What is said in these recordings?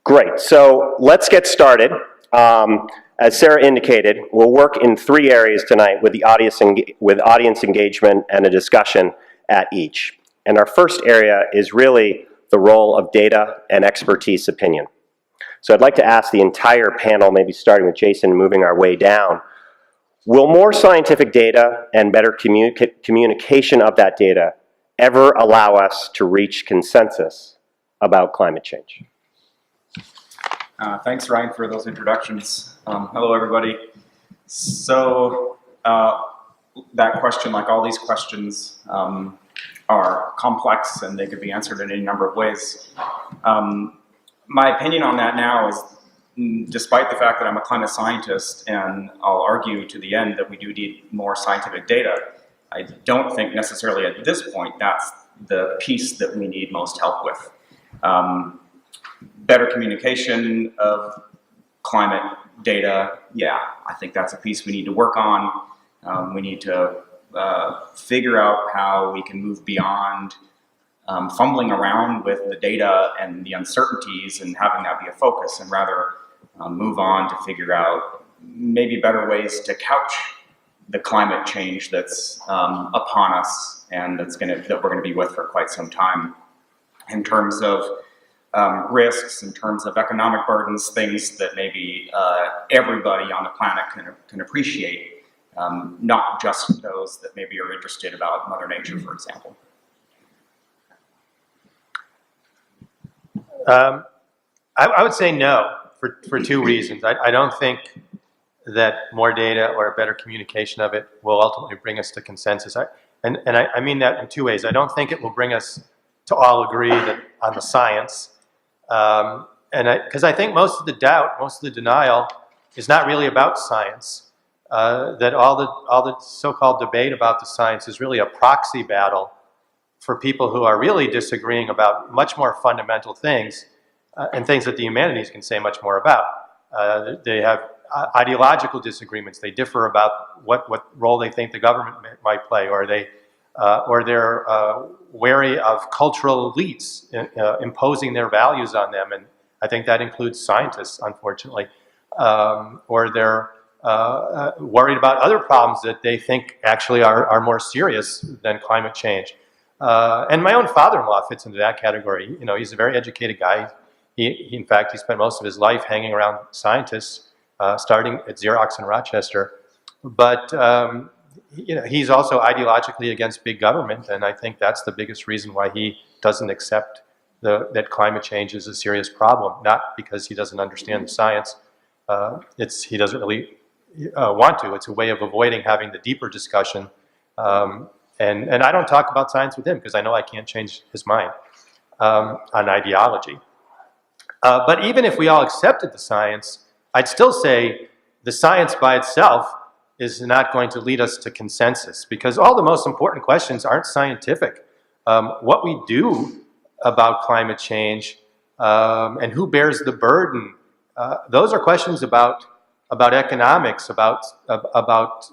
Great, so let's get started. As Sarah indicated, we'll work in 3 areas tonight with audience engagement and a discussion at each. And our first area is really the role of data and expertise opinion. So I'd like to ask the entire panel, maybe starting with Jason and moving our way down, will more scientific data and better communication of that data ever allow us to reach consensus about climate change? Thanks, Ryan, for those introductions. Hello, everybody. So that question, like all these questions, are complex and they could be answered in any number of ways. My opinion on that now is, despite the fact that I'm a climate scientist and I'll argue to the end that we do need more scientific data, I don't think necessarily at this point that's the piece that we need most help with. Better communication of climate data, yeah, I think that's a piece we need to work on. We need to figure out how we can move beyond fumbling around with the data and the uncertainties and having that be a focus, and rather move on to figure out maybe better ways to couch the climate change that's upon us and that we're gonna be with for quite some time, in terms of risks, in terms of economic burdens, things that maybe everybody on the planet can appreciate, not just those that maybe are interested about Mother Nature, for example. I would say no, for 2 reasons. I don't think that more data or a better communication of it will ultimately bring us to consensus. I mean that in 2 ways. I don't think it will bring us to all agree on the science. Because I think most of the doubt, most of the denial is not really about science. That all the so-called debate about the science is really a proxy battle for people who are really disagreeing about much more fundamental things, and things that the humanities can say much more about. They have ideological disagreements. They differ about what role they think the government might play, or they're wary of cultural elites imposing their values on them, and I think that includes scientists, unfortunately. Or they're worried about other problems that they think actually are more serious than climate change. And my own father-in-law fits into that category. You know, he's a very educated guy. In fact, he spent most of his life hanging around scientists, starting at Xerox in Rochester. But you know, he's also ideologically against big government, and I think that's the biggest reason why he doesn't accept that climate change is a serious problem. Not because he doesn't understand the science. He doesn't really want to. It's a way of avoiding having the deeper discussion. And I don't talk about science with him because I know I can't change his mind on ideology. But even if we all accepted the science, I'd still say the science by itself is not going to lead us to consensus, because all the most important questions aren't scientific. What we do about climate change and who bears the burden, those are questions about economics, about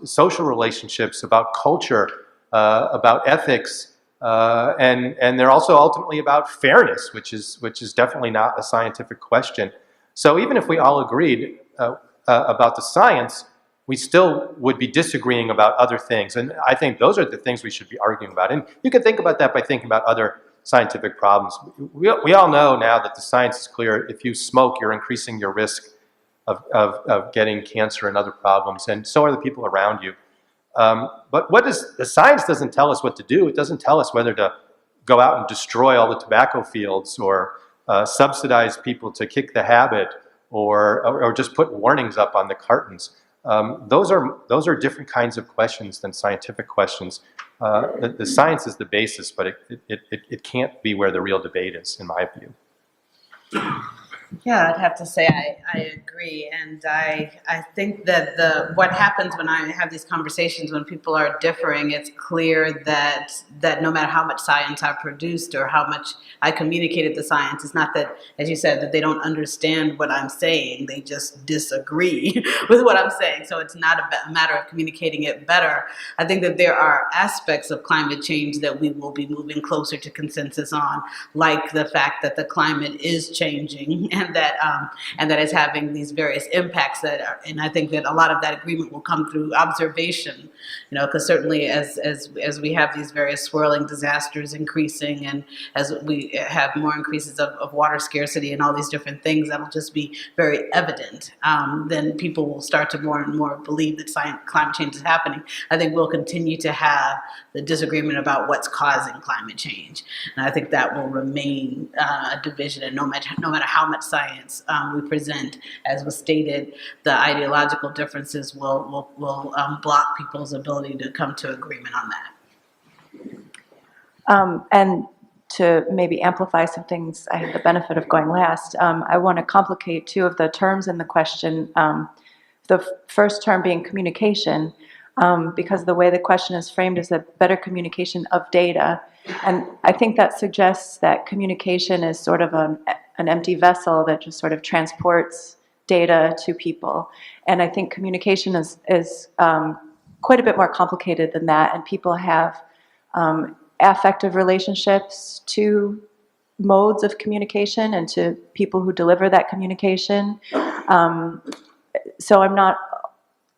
social relationships, about culture, about ethics, and they're also ultimately about fairness, which is definitely not a scientific question. So even if we all agreed about the science, we still would be disagreeing about other things. And I think those are the things we should be arguing about. And you can think about that by thinking about other scientific problems. We all know now that the science is clear. If you smoke, you're increasing your risk of getting cancer and other problems, and so are the people around you. But the science doesn't tell us what to do. It doesn't tell us whether to go out and destroy all the tobacco fields, or subsidize people to kick the habit, or just put warnings up on the cartons. Those are different kinds of questions than scientific questions. The science is the basis, but it can't be where the real debate is, in my view. Yeah, I'd have to say I agree, and I think that what happens when I have these conversations, when people are differing, it's clear that no matter how much science I produced or how much I communicated the science, it's not that, as you said, that they don't understand what I'm saying, they just disagree with what I'm saying. So it's not a matter of communicating it better. I think that there are aspects of climate change that we will be moving closer to consensus on, like the fact that the climate is changing and that is having these various impacts and I think that a lot of that agreement will come through observation, because certainly as we have these various swirling disasters increasing, and as we have more increases of water scarcity and all these different things, that'll just be very evident. Then people will start to more and more believe that climate change is happening. I think we'll continue to have the disagreement about what's causing climate change, and I think that will remain a division. And no matter how much science we present, as was stated, the ideological differences will block people's ability to come to agreement on that. And to maybe amplify some things, I had the benefit of going last. I want to complicate two of the terms in the question. The first term being communication, because the way the question is framed is a better communication of data. And I think that suggests that communication is sort of an empty vessel that just sort of transports data to people. And I think communication is quite a bit more complicated than that, and people have affective relationships to modes of communication and to people who deliver that communication. So I'm not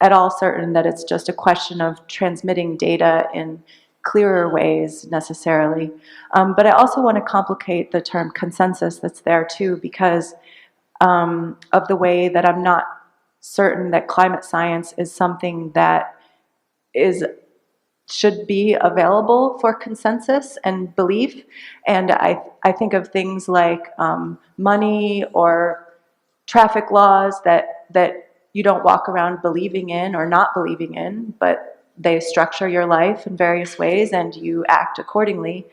at all certain that it's just a question of transmitting data in clearer ways necessarily. But I also want to complicate the term consensus that's there too, because of the way that I'm not certain that climate science is something that should be available for consensus and belief. And I think of things like money or traffic laws that you don't walk around believing in or not believing in, but they structure your life in various ways and you act accordingly,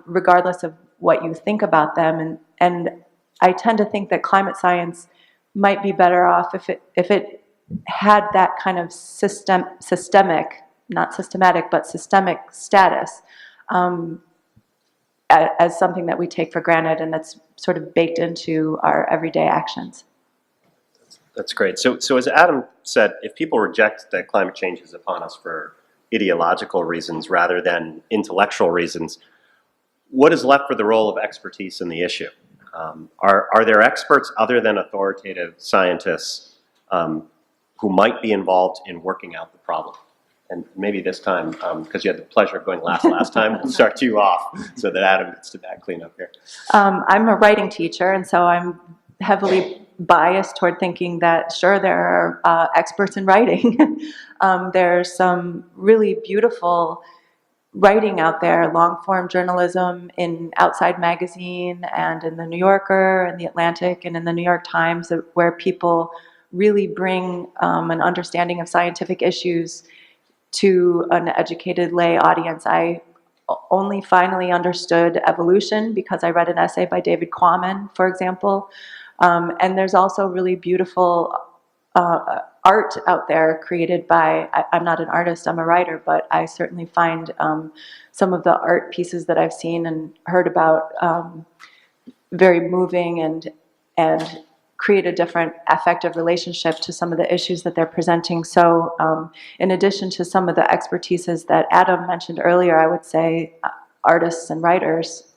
regardless of what you think about them. And I tend to think that climate science might be better off if it had that kind of systemic, not systematic, but systemic status as something that we take for granted and that's sort of baked into our everyday actions. That's great. So as Adam said, if people reject that climate change is upon us for ideological reasons rather than intellectual reasons, what is left for the role of expertise in the issue? Are there experts other than authoritative scientists who might be involved in working out the problem? And maybe this time, because you had the pleasure of going last time, we'll start you off so that Adam gets to back clean up here. I'm a writing teacher, and so I'm heavily biased toward thinking that, sure, there are experts in writing. There's some really beautiful writing out there, long-form journalism in Outside Magazine and in the New Yorker and the Atlantic and in the New York Times, where people really bring an understanding of scientific issues to an educated lay audience. I only finally understood evolution because I read an essay by David Quammen, for example. And there's also really beautiful art out there created by, I'm not an artist, I'm a writer, but I certainly find some of the art pieces that I've seen and heard about very moving and create a different affective relationship to some of the issues that they're presenting. So in addition to some of the expertises that Adam mentioned earlier, I would say artists and writers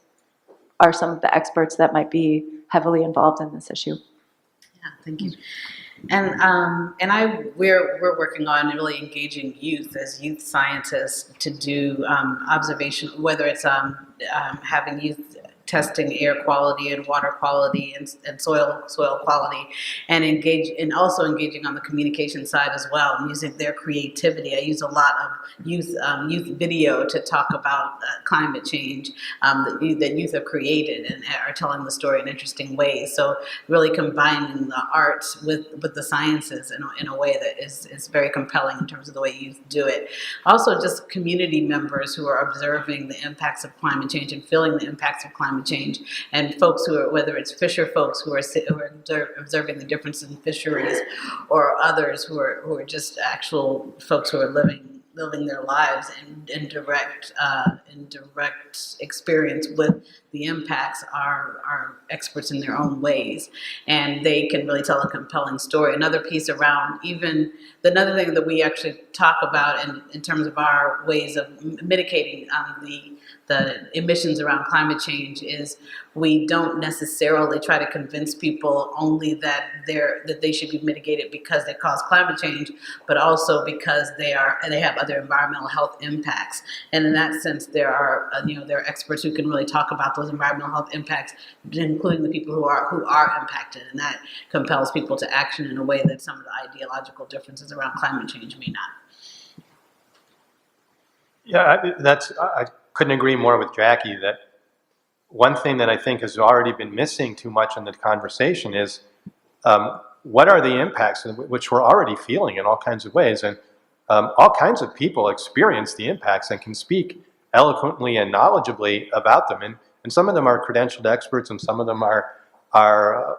are some of the experts that might be heavily involved in this issue. Yeah, thank you. And we're working on really engaging youth as youth scientists to do observation, whether it's having youth testing air quality and water quality and soil quality, and also engaging on the communication side as well, and using their creativity. I use a lot of youth video to talk about climate change that youth have created and are telling the story in interesting ways. So really combining the arts with the sciences in a way that is very compelling in terms of the way youth do it. Also, just community members who are observing the impacts of climate change and feeling the impacts of climate change, and folks who are, whether it's fisher folks who are observing the difference in fisheries, or others who are just actual folks who are living their lives in direct experience with the impacts, are experts in their own ways, and they can really tell a compelling story. Another piece around another thing that we actually talk about in terms of our ways of mitigating emissions around climate change is we don't necessarily try to convince people only that they should be mitigated because they cause climate change, but also because they have other environmental health impacts. And in that sense, there are experts who can really talk about those environmental health impacts, including the people who are impacted, and that compels people to action in a way that some of the ideological differences around climate change may not. Yeah, I couldn't agree more with Jacqui that one thing that I think has already been missing too much in the conversation is what are the impacts, which we're already feeling in all kinds of ways. And all kinds of people experience the impacts and can speak eloquently and knowledgeably about them. And some of them are credentialed experts, and some of them are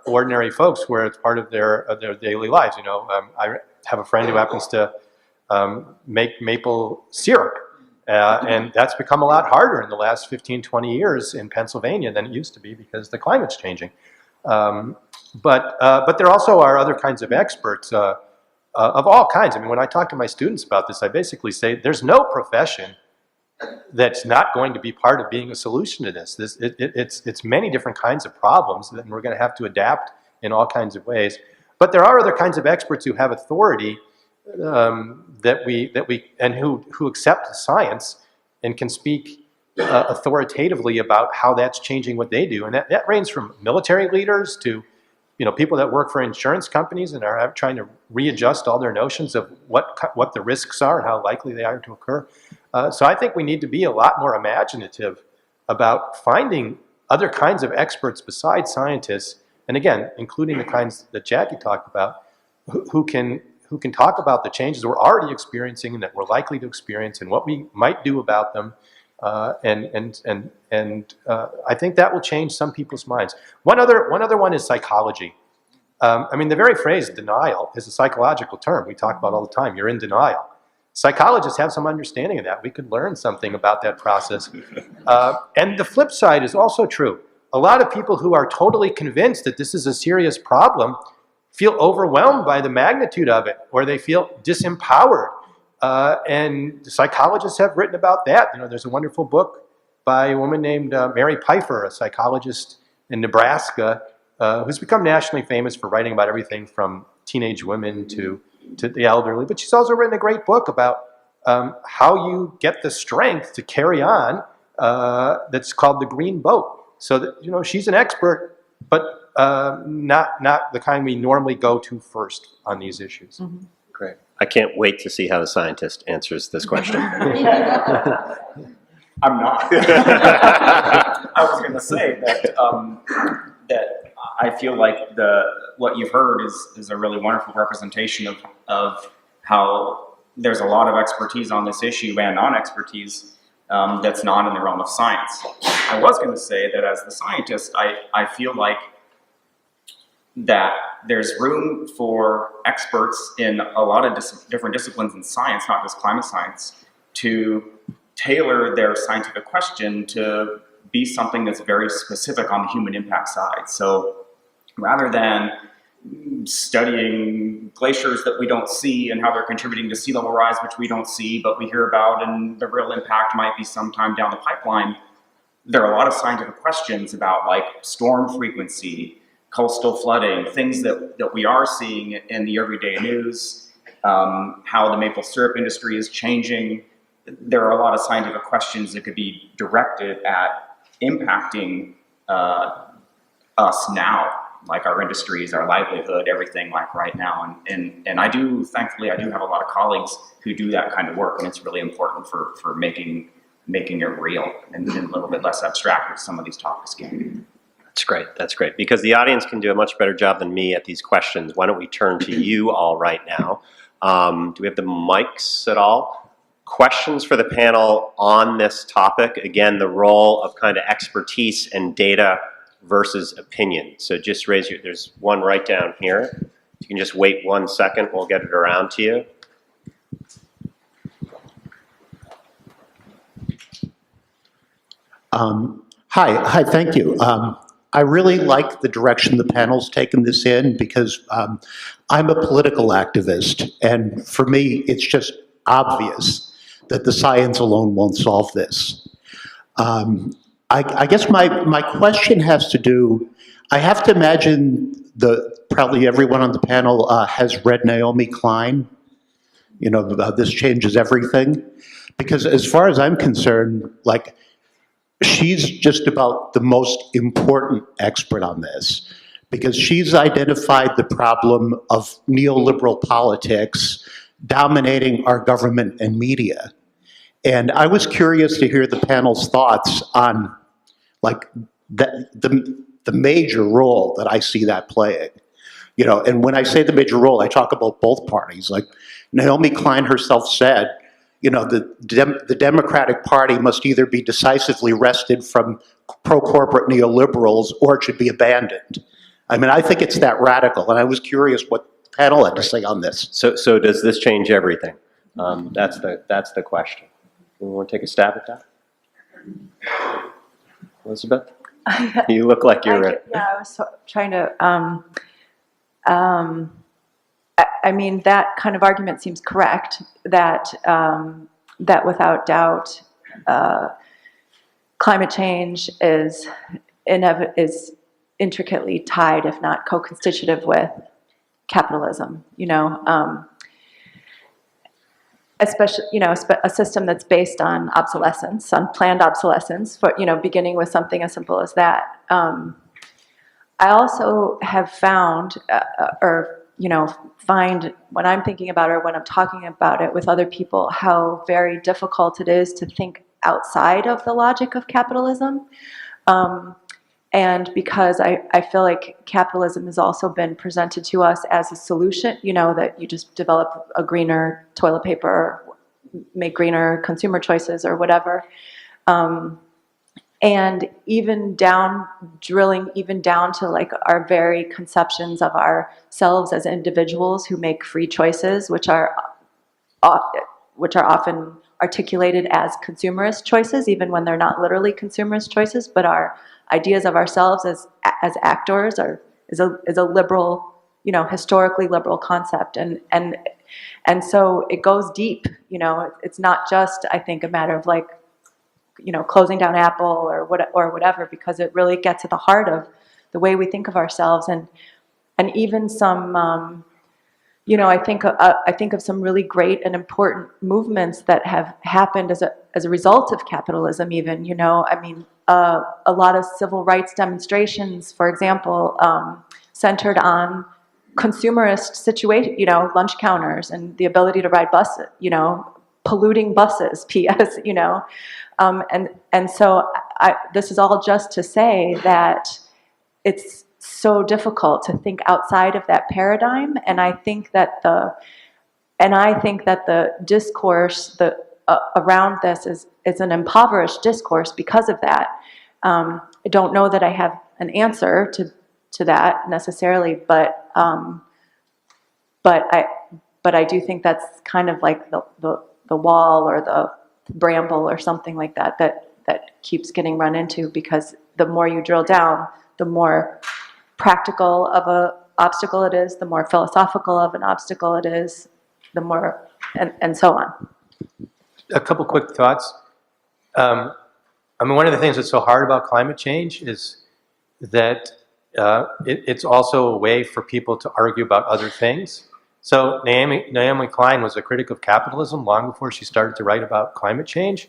ordinary folks where it's part of their daily lives. I have a friend who happens to make maple syrup. And that's become a lot harder in the last 15, 20 years in Pennsylvania than it used to be because the climate's changing. But there also are other kinds of experts of all kinds. I mean, when I talk to my students about this, I basically say there's no profession that's not going to be part of being a solution to this. It's many different kinds of problems that we're going to have to adapt in all kinds of ways. But there are other kinds of experts who have authority that we and who accept science and can speak authoritatively about how that's changing what they do, and that ranges from military leaders to people that work for insurance companies and are trying to readjust all their notions of what the risks are and how likely they are to occur. So I think we need to be a lot more imaginative about finding other kinds of experts besides scientists, and again, including the kinds that Jacqui talked about, who can talk about the changes we're already experiencing and that we're likely to experience and what we might do about them. And I think that will change some people's minds. One other one is psychology. I mean, the very phrase denial is a psychological term we talk about all the time. You're in denial. Psychologists have some understanding of that. We could learn something about that process. And the flip side is also true. A lot of people who are totally convinced that this is a serious problem feel overwhelmed by the magnitude of it, or they feel disempowered. And psychologists have written about that. There's a wonderful book by a woman named Mary Pfeiffer, a psychologist in Nebraska, who's become nationally famous for writing about everything from teenage women to the elderly. But she's also written a great book about how you get the strength to carry on. That's called The Green Boat. So that she's an expert, but not the kind we normally go to first on these issues. Mm-hmm. Great. I can't wait to see how the scientist answers this question. I'm not. I was going to say that that I feel like what you've heard is a really wonderful representation of how there's a lot of expertise on this issue and non-expertise that's not in the realm of science. I was going to say that as the scientist, I feel like that there's room for experts in a lot of different disciplines in science, not just climate science, to tailor their scientific question to be something that's very specific on the human impact side. So rather than studying glaciers that we don't see and how they're contributing to sea level rise, which we don't see, but we hear about, and the real impact might be sometime down the pipeline, there are a lot of scientific questions about like storm frequency, coastal flooding, things that we are seeing in the everyday news, how the maple syrup industry is changing. There are a lot of scientific questions that could be directed at impacting us now, like our industries, our livelihood, everything like right now. And thankfully, I do have a lot of colleagues who do that kind of work, and it's really important for making it real and a little bit less abstract as some of these topics can be. That's great. Because the audience can do a much better job than me at these questions. Why don't we turn to you all right now? Do we have the mics at all? Questions for the panel on this topic? Again, the role of kind of expertise and data versus opinion. So just there's one right down here. You can just wait 1 second, we'll get it around to you. Hi, thank you. I really like the direction the panel's taken this in because I'm a political activist, and for me, it's just obvious that the science alone won't solve this. I guess my question has to do, I have to imagine probably everyone on the panel has read Naomi Klein, you know, This Changes Everything. Because as far as I'm concerned, like, she's just about the most important expert on this, because she's identified the problem of neoliberal politics dominating our government and media. And I was curious to hear the panel's thoughts on, like, the major role that I see that playing. You know, and when I say the major role, I talk about both parties. Like, Naomi Klein herself said, you know, the Democratic Party must either be decisively wrested from pro-corporate neoliberals or it should be abandoned. I mean, I think it's that radical, and I was curious what the panel had to say on this. So does this change everything? That's the question. You want to take a stab at that? Elizabeth? You look like you're ready. Yeah, I was trying to, I mean, that kind of argument seems correct, that, that without doubt, climate change is intricately tied, if not co-constitutive with capitalism, you know, especially, you know, a system that's based on obsolescence, on planned obsolescence, for, you know, beginning with something as simple as that. I also have found, you know, find when I'm thinking about it or when I'm talking about it with other people, how very difficult it is to think outside of the logic of capitalism. And because I feel like capitalism has also been presented to us as a solution, you know, that you just develop a greener toilet paper, or make greener consumer choices or whatever. And even drilling even down to like our very conceptions of ourselves as individuals who make free choices, which are often articulated as consumerist choices, even when they're not literally consumerist choices, but our ideas of ourselves as actors is a liberal, you know, historically liberal concept, and so it goes deep. You know, it's not just, I think, a matter of like, you know, closing down Apple or whatever, because it really gets at the heart of the way we think of ourselves, and even some, you know, I think of some really great and important movements that have happened as a result of capitalism. Even, you know, I mean, a lot of civil rights demonstrations, for example, centered on consumerist situation, you know, lunch counters and the ability to ride buses, you know, polluting buses, P.S., you know. And so this is all just to say that it's so difficult to think outside of that paradigm, and I think that the discourse around this is an impoverished discourse because of that. I don't know that I have an answer to that necessarily, but I do think that's kind of like the wall or the bramble or something like that keeps getting run into, because the more you drill down, the more practical of an obstacle it is, the more philosophical of an obstacle it is, the more, and so on. A couple quick thoughts. I mean, one of the things that's so hard about climate change is that it's also a way for people to argue about other things. So Naomi Klein was a critic of capitalism long before she started to write about climate change.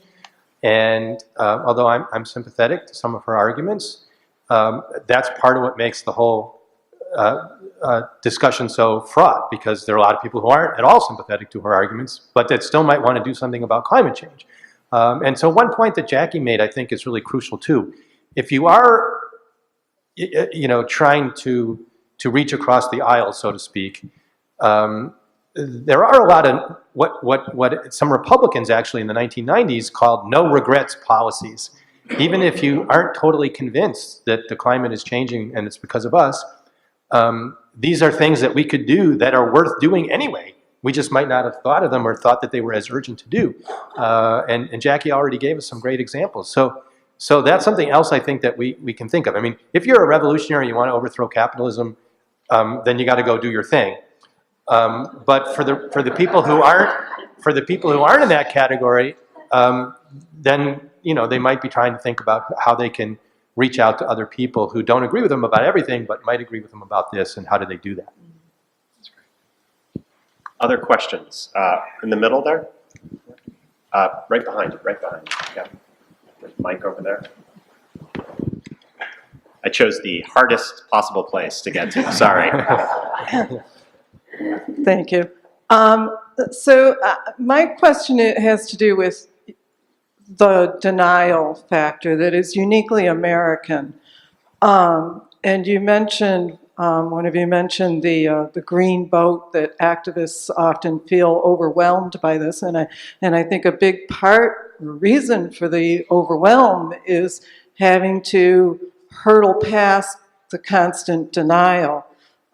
And although I'm sympathetic to some of her arguments, that's part of what makes the whole discussion so fraught, because there are a lot of people who aren't at all sympathetic to her arguments, but that still might want to do something about climate change. And so one point that Jacqui made, I think, is really crucial too. If you are, you know, trying to reach across the aisle, so to speak, there are a lot of what some Republicans actually in the 1990s called no regrets policies. Even if you aren't totally convinced that the climate is changing and it's because of us, these are things that we could do that are worth doing anyway. We just might not have thought of them or thought that they were as urgent to do. And Jacqui already gave us some great examples. So that's something else I think that we can think of. I mean, if you're a revolutionary, you want to overthrow capitalism, then you got to go do your thing. But for the people who aren't in that category, then they might be trying to think about how they can reach out to other people who don't agree with them about everything, but might agree with them about this, and how do they do that? Other questions? In the middle there? Right behind you, Yeah. Mic over there. I chose the hardest possible place to get to, sorry. Thank you. My question has to do with the denial factor that is uniquely American. And you mentioned, one of you mentioned the green boat, that activists often feel overwhelmed by this. And I think a big reason for the overwhelm is having to hurdle past the constant denial.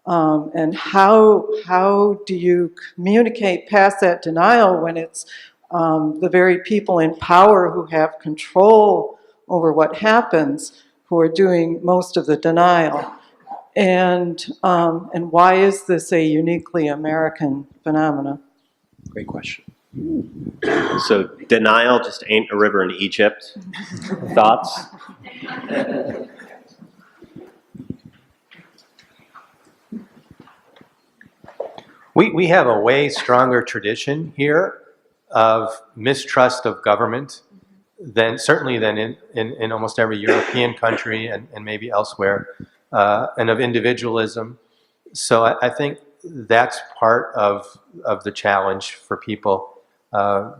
And how do you communicate past that denial when it's the very people in power who have control over what happens who are doing most of the denial? And why is this a uniquely American phenomenon? Great question. So denial just ain't a river in Egypt. Thoughts? We have a way stronger tradition here of mistrust of government certainly than in almost every European country and maybe elsewhere, and of individualism. So I think that's part of the challenge for people,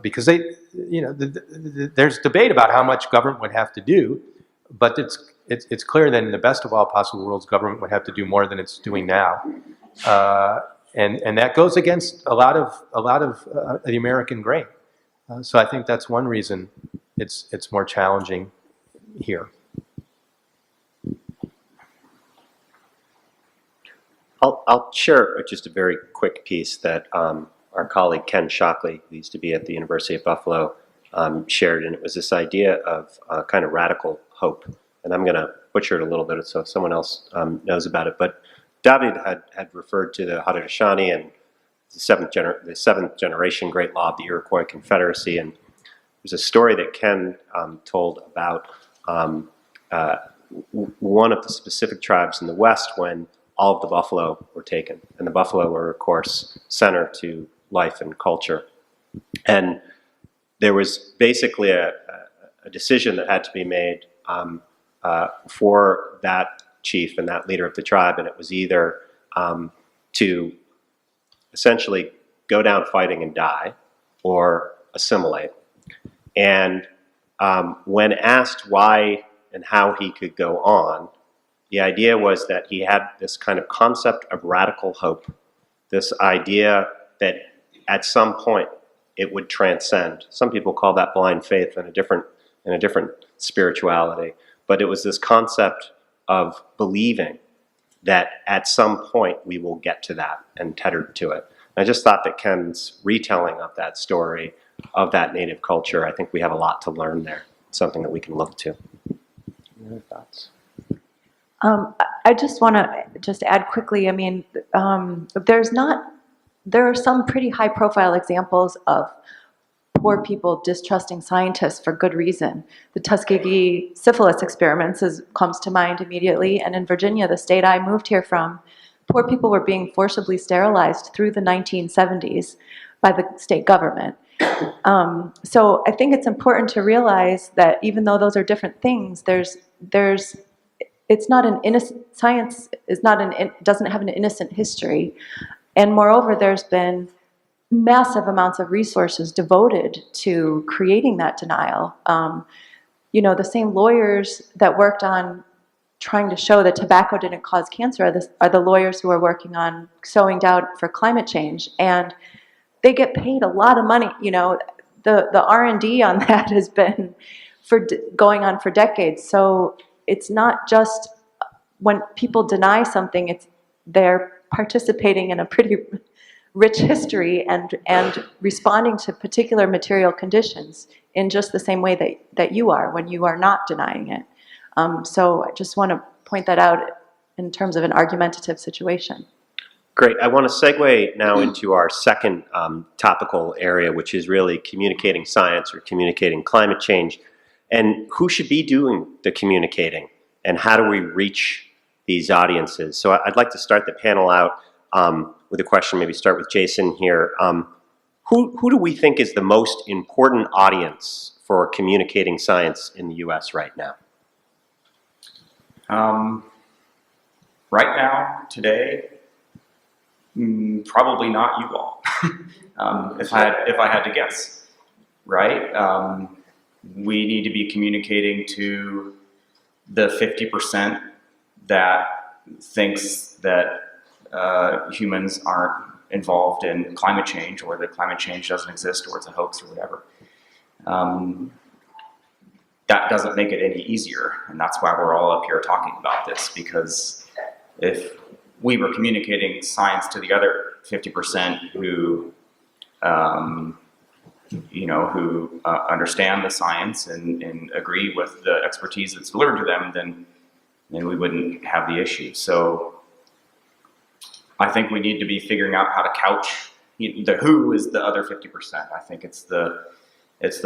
because there's debate about how much government would have to do, but it's clear that in the best of all possible worlds, government would have to do more than it's doing now. And that goes against a lot of the American grain. So I think that's one reason it's more challenging here. I'll share just a very quick piece that our colleague Ken Jacqui, who used to be at the University of Buffalo, shared, and it was this idea of kind of radical hope. And I'm going to butcher it a little bit so someone else knows about it. But David had referred to the Haudenosaunee and the seventh generation Great Law of the Iroquois Confederacy, and there's a story that Ken told about one of the specific tribes in the West when all of the buffalo were taken, and the buffalo were, of course, center to life and culture. And there was basically a decision that had to be made for that chief and that leader of the tribe, and it was either to essentially go down fighting and die or assimilate. And when asked why and how he could go on, the idea was that he had this kind of concept of radical hope, this idea that at some point it would transcend. Some people call that blind faith in a different spirituality, but it was this concept of believing that at some point we will get to that and tethered to it. And I just thought that Ken's retelling of that story, of that native culture, I think we have a lot to learn there, something that we can look to. Any other thoughts? I just want to add quickly, I mean, there are some pretty high profile examples of poor people distrusting scientists for good reason. The Tuskegee syphilis experiments comes to mind immediately, and in Virginia, the state I moved here from, poor people were being forcibly sterilized through the 1970s by the state government. So I think it's important to realize that even though those are different things, it's not an innocent, science is not doesn't have an innocent history. And moreover, there's been massive amounts of resources devoted to creating that denial. The same lawyers that worked on trying to show that tobacco didn't cause cancer are the lawyers who are working on sowing doubt for climate change. And they get paid a lot of money. The R&D on that has been going on for decades. So it's not just when people deny something, they're participating in a pretty rich history and responding to particular material conditions in just the same way that you are when you are not denying it. So I just want to point that out in terms of an argumentative situation. Great. I want to segue now into our second topical area, which is really communicating science or communicating climate change. And who should be doing the communicating? And how do we reach these audiences? So I'd like to start the panel out with a question, maybe start with Jason here. Who do we think is the most important audience for communicating science in the US right now? Right now, today, probably not you all. If I had to guess, right? We need to be communicating to the 50% that thinks that humans aren't involved in climate change, or that climate change doesn't exist, or it's a hoax, or whatever. That doesn't make it any easier, and that's why we're all up here talking about this, because if we were communicating science to the other 50% who understand the science and agree with the expertise that's delivered to them, then we wouldn't have the issue. So I think we need to be figuring out how to couch the who is the other 50%. I think it's the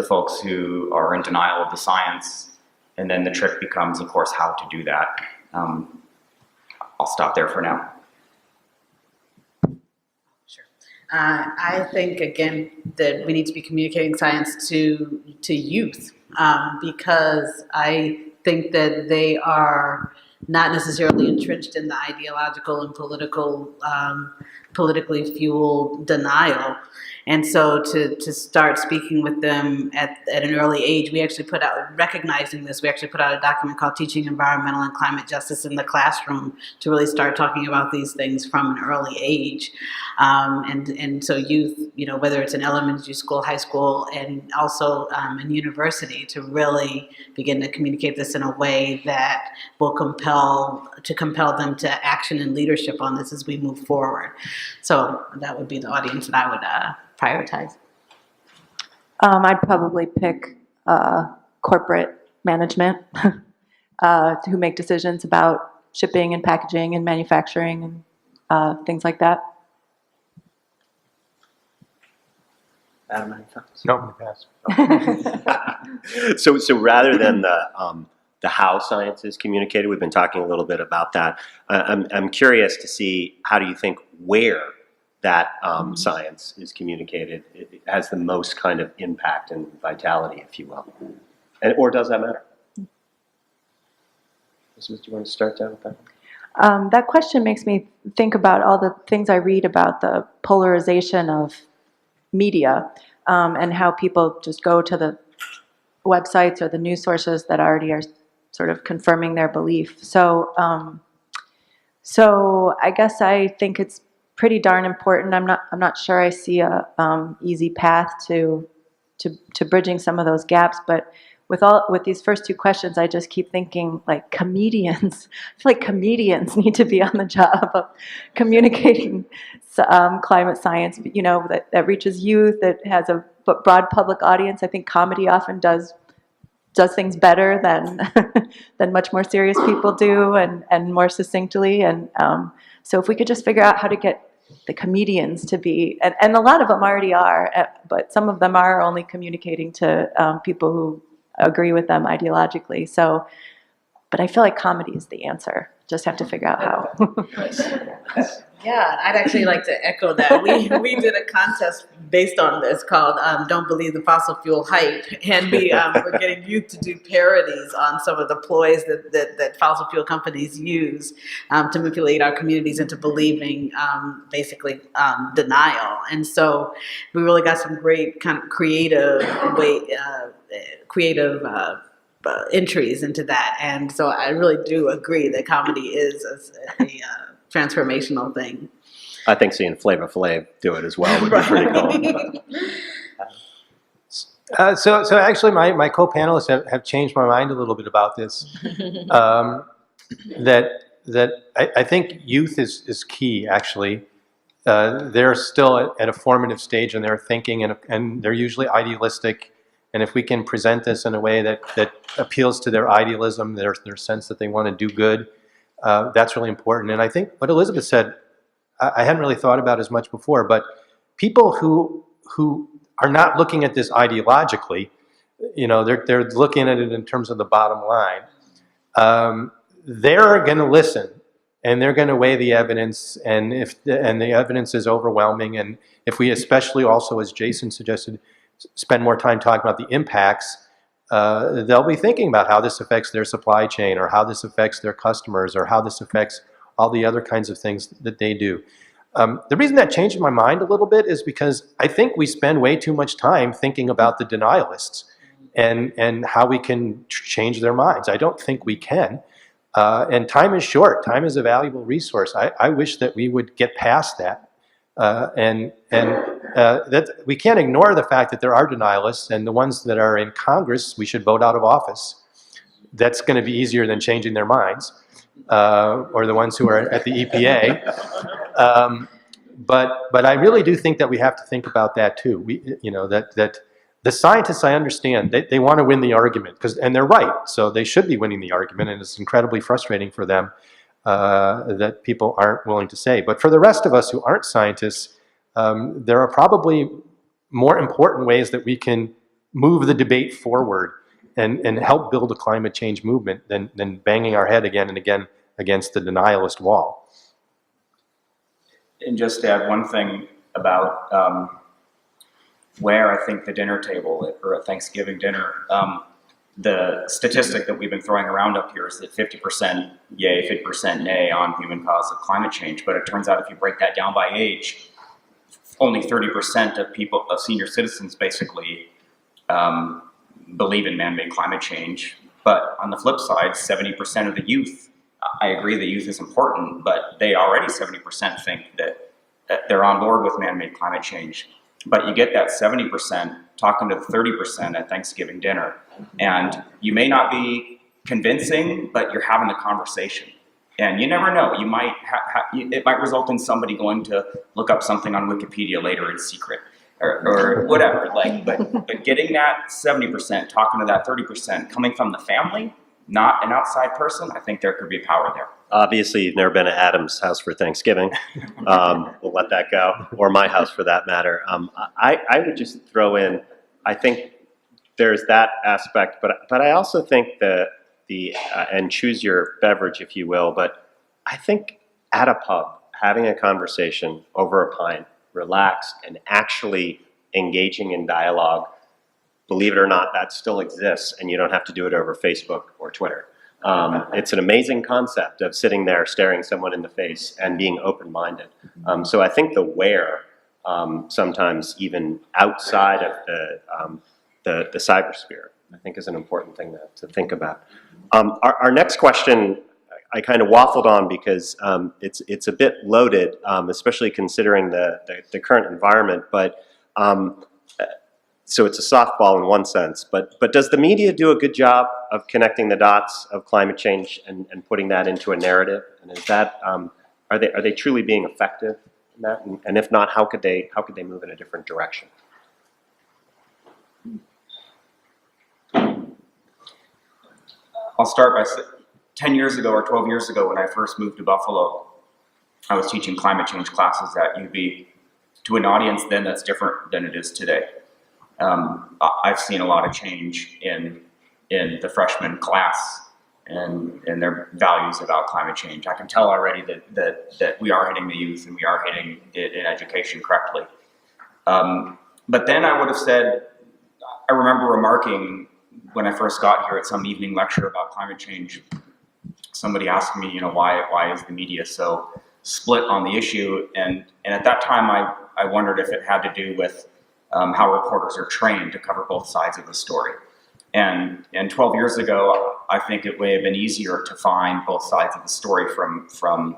folks who are in denial of the science, and then the trick becomes, of course, how to do that. I'll stop there for now. Sure. I think, again, that we need to be communicating science to youth, because I think that they are not necessarily entrenched in the ideological and politically fueled denial. And so to start speaking with them at an early age, we actually put out, recognizing this, we actually put out a document called Teaching Environmental and Climate Justice in the Classroom, to really start talking about these things from an early age. And so youth, whether it's in elementary school, high school, and also in university, to really begin to communicate this in a way that will compel them to action and leadership on this as we move forward. So that would be the audience that I would prioritize. I'd probably pick corporate management who make decisions about shipping and packaging and manufacturing and things like that. Adam, any thoughts? No, pass. So rather than the how science is communicated, we've been talking a little bit about that. I'm curious to see, how do you think where that science is communicated, it has the most kind of impact and vitality, if you will? Or does that matter? Elizabeth, do you want to start down with that? That question makes me think about all the things I read about the polarization of media, and how people just go to the websites or the news sources that already are sort of confirming their belief. So I guess I think it's pretty darn important. I'm not sure I see a easy path to bridging some of those gaps, but with these first two questions, I just keep thinking, like, comedians. I feel like comedians need to be on the job of communicating climate science, that reaches youth, that has a broad public audience. I think comedy often does things better than much more serious people do, and more succinctly. And so if we could just figure out how to get the comedians to be, and a lot of them already are, but some of them are only communicating to people who agree with them ideologically. So, but I feel like comedy is the answer. Just have to figure out how. Yeah, I'd actually like to echo that. We did a contest based on this called Don't Believe the Fossil Fuel Hype. And we're getting youth to do parodies on some of the ploys that fossil fuel companies use to manipulate our communities into believing basically denial. And so we really got some great kind of creative entries into that. And so I really do agree that comedy is a transformational thing. I think seeing Flava Flav do it as well would be pretty cool. So actually, my co-panelists have changed my mind a little bit about this. That I think youth is key, actually. They're still at a formative stage in their thinking, and they're usually idealistic. And if we can present this in a way that appeals to their idealism, their sense that they want to do good, that's really important. And I think what Elizabeth said, I hadn't really thought about as much before, but people who are not looking at this ideologically, they're looking at it in terms of the bottom line. They're going to listen, and they're going to weigh the evidence, and if the evidence is overwhelming, and if we especially also, as Jason suggested, spend more time talking about the impacts, they'll be thinking about how this affects their supply chain, or how this affects their customers, or how this affects all the other kinds of things that they do. The reason that changed my mind a little bit is because I think we spend way too much time thinking about the denialists and how we can change their minds. I don't think we can. And time is short. Time is a valuable resource. I wish that we would get past that. That we can't ignore the fact that there are denialists, and the ones that are in Congress, we should vote out of office. That's going to be easier than changing their minds, or the ones who are at the EPA. But I really do think that we have to think about that too. That the scientists, I understand, they want to win the argument, and they're right, so they should be winning the argument, and it's incredibly frustrating for them that people aren't willing to say. But for the rest of us who aren't scientists, there are probably more important ways that we can move the debate forward and help build a climate change movement than banging our head again and again against the denialist wall. And just to add one thing about where I think the dinner table, or a Thanksgiving dinner, the statistic that we've been throwing around up here is that 50% yay, 50% nay on human cause of climate change. But it turns out if you break that down by age, only 30% of senior citizens basically believe in man-made climate change. But on the flip side, 70% of the youth, I agree the youth is important, but they already 70% think that they're on board with man-made climate change. But you get that 70% talking to the 30% at Thanksgiving dinner. And you may not be convincing, but you're having the conversation. And you never know. You might it might result in somebody going to look up something on Wikipedia later in secret, or whatever. But getting that 70%, talking to that 30%, coming from the family, not an outside person, I think there could be power there. Obviously, you've never been to Adam's house for Thanksgiving. We'll let that go, or my house for that matter. I would just throw in, I think there's that aspect, but I also think and choose your beverage, if you will, but I think at a pub, having a conversation over a pint, relaxed, and actually engaging in dialogue, believe it or not, that still exists, and you don't have to do it over Facebook or Twitter. It's an amazing concept of sitting there staring someone in the face and being open-minded. So I think the where, sometimes even outside of the cybersphere, I think is an important thing to think about. Our next question, I kind of waffled on because it's a bit loaded, especially considering the current environment, but so it's a softball in one sense, but does the media do a good job of connecting the dots of climate change and putting that into a narrative? And is that are they truly being effective in that? And if not, how could they move in a different direction? I'll start by saying 10 years ago or 12 years ago when I first moved to Buffalo, I was teaching climate change classes at UB to an audience then that's different than it is today. I've seen a lot of change in the freshman class and their values about climate change. I can tell already that we are hitting the youth and we are hitting it in education correctly. But then I would have said, I remember remarking when I first got here at some evening lecture about climate change, somebody asked me, why is the media so split on the issue? And at that time, I wondered if it had to do with how reporters are trained to cover both sides of the story. And 12 years ago, I think it would have been easier to find both sides of the story from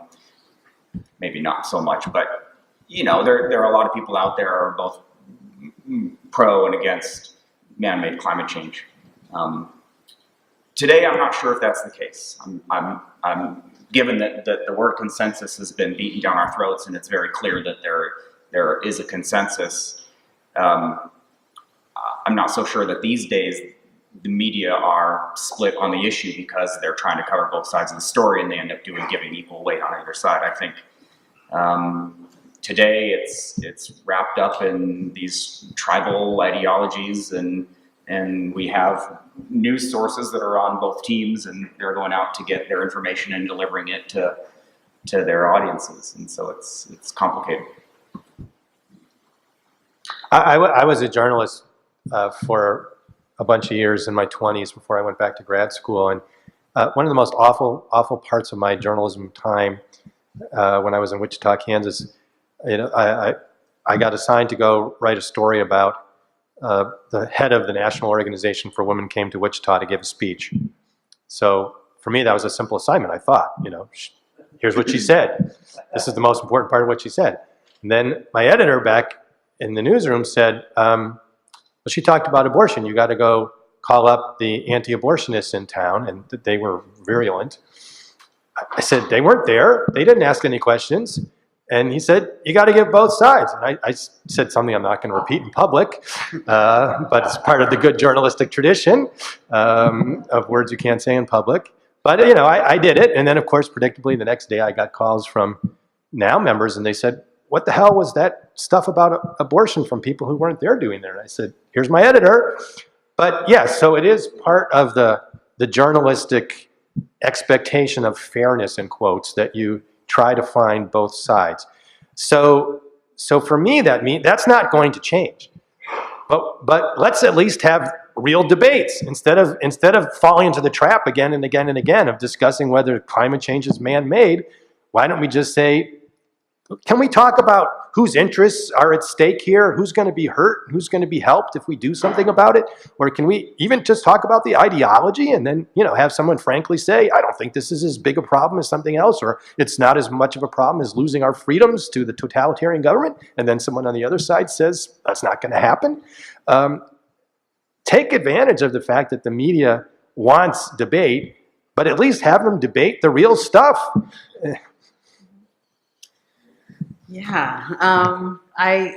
maybe not so much, but there are a lot of people out there who are both pro and against man-made climate change. Today, I'm not sure if that's the case. I'm given that the word consensus has been beaten down our throats, and it's very clear that there is a consensus. I'm not so sure that these days the media are split on the issue because they're trying to cover both sides of the story and they end up giving equal weight on either side. I think today it's wrapped up in these tribal ideologies and and we have news sources that are on both teams, and they're going out to get their information and delivering it to their audiences, and so it's complicated. I was a journalist for a bunch of years in my 20s before I went back to grad school, and one of the most awful parts of my journalism time when I was in Wichita, Kansas, I got assigned to go write a story about the head of the National Organization for Women came to Wichita to give a speech. So for me, that was a simple assignment. I thought, here's what she said. This is the most important part of what she said. And then my editor back in the newsroom said, well, she talked about abortion. You got to go call up the anti-abortionists in town, and they were virulent. I said, they weren't there. They didn't ask any questions. And he said, you got to give both sides. And I said something I'm not going to repeat in public, but it's part of the good journalistic tradition of words you can't say in public. But, I did it. And then, of course, predictably, the next day I got calls from NOW members, and they said, what the hell was that stuff about abortion from people who weren't there doing there? And I said, here's my editor. But, yes, so it is part of the journalistic expectation of fairness, in quotes, that you try to find both sides. So for me, that's not going to change. But let's at least have real debates instead of falling into the trap again and again and again of discussing whether climate change is man-made. Why don't we just say, can we talk about whose interests are at stake here? Who's going to be hurt? Who's going to be helped if we do something about it? Or can we even just talk about the ideology and then, have someone frankly say, I don't think this is as big a problem as something else, or it's not as much of a problem as losing our freedoms to the totalitarian government. And then someone on the other side says, that's not going to happen. Take advantage of the fact that the media wants debate, but at least have them debate the real stuff. Yeah,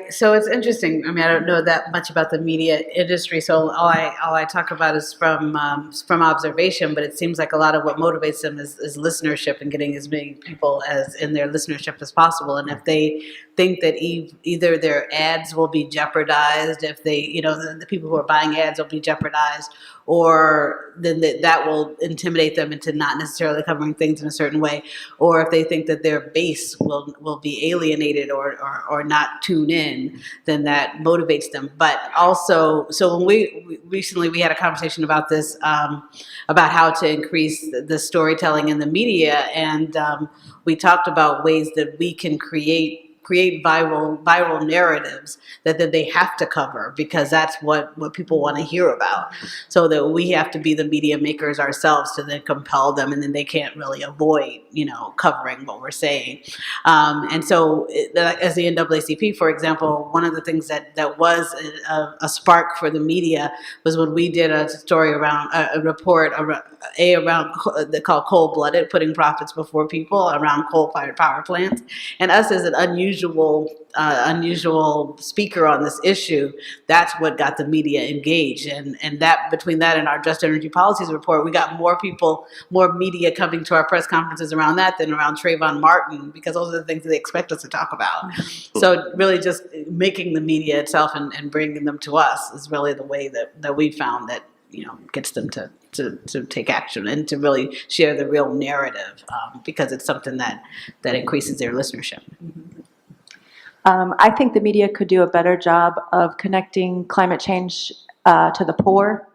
so it's interesting. I mean, I don't know that much about the media industry, so all I talk about is from observation. But it seems like a lot of what motivates them is listenership and getting as many people as in their listenership as possible. And if they think that either their ads will be jeopardized, if they, the people who are buying ads will be jeopardized, or then that will intimidate them into not necessarily covering things in a certain way, or if they think that their base will be alienated or not tune in, then that motivates them. But also, so when we recently had a conversation about this, about how to increase the storytelling in the media, and we talked about ways that we can create viral narratives that they have to cover, because that's what people want to hear about. So that we have to be the media makers ourselves to then compel them, and then they can't really avoid, covering what we're saying. And so as the NAACP, for example, one of the things that was a spark for the media was when we did a story around a report around they call Cold-Blooded, putting profits before people, around coal-fired power plants. And us as an unusual speaker on this issue, that's what got the media engaged. And that, between that and our Just Energy Policies report, we got more media coming to our press conferences around that than around Trayvon Martin, because those are the things that they expect us to talk about. So really just making the media itself and bringing them to us is really the way that we found that gets them to take action and to really share the real narrative, because it's something that increases their listenership. I think the media could do a better job of connecting climate change to the poor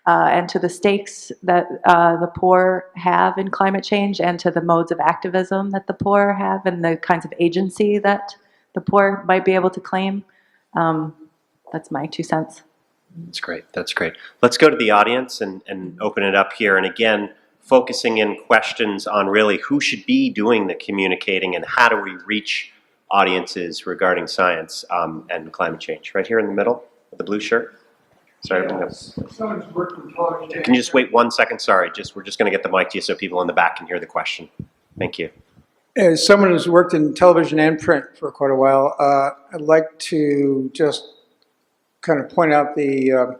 and to the stakes that the poor have in climate change, and to the modes of activism that the poor have, and the kinds of agency that the poor might be able to claim. That's my 2 cents. That's great. That's great. Let's go to the audience and open it up here. And again, focusing in questions on really who should be doing the communicating and how do we reach audiences regarding science and climate change. Right here in the middle with the blue shirt. Sorry. Can you just wait 1 second? Sorry. We're just going to get the mic to you so people in the back can hear the question. Thank you. As someone who's worked in television and print for quite a while, I'd like to just kind of point out the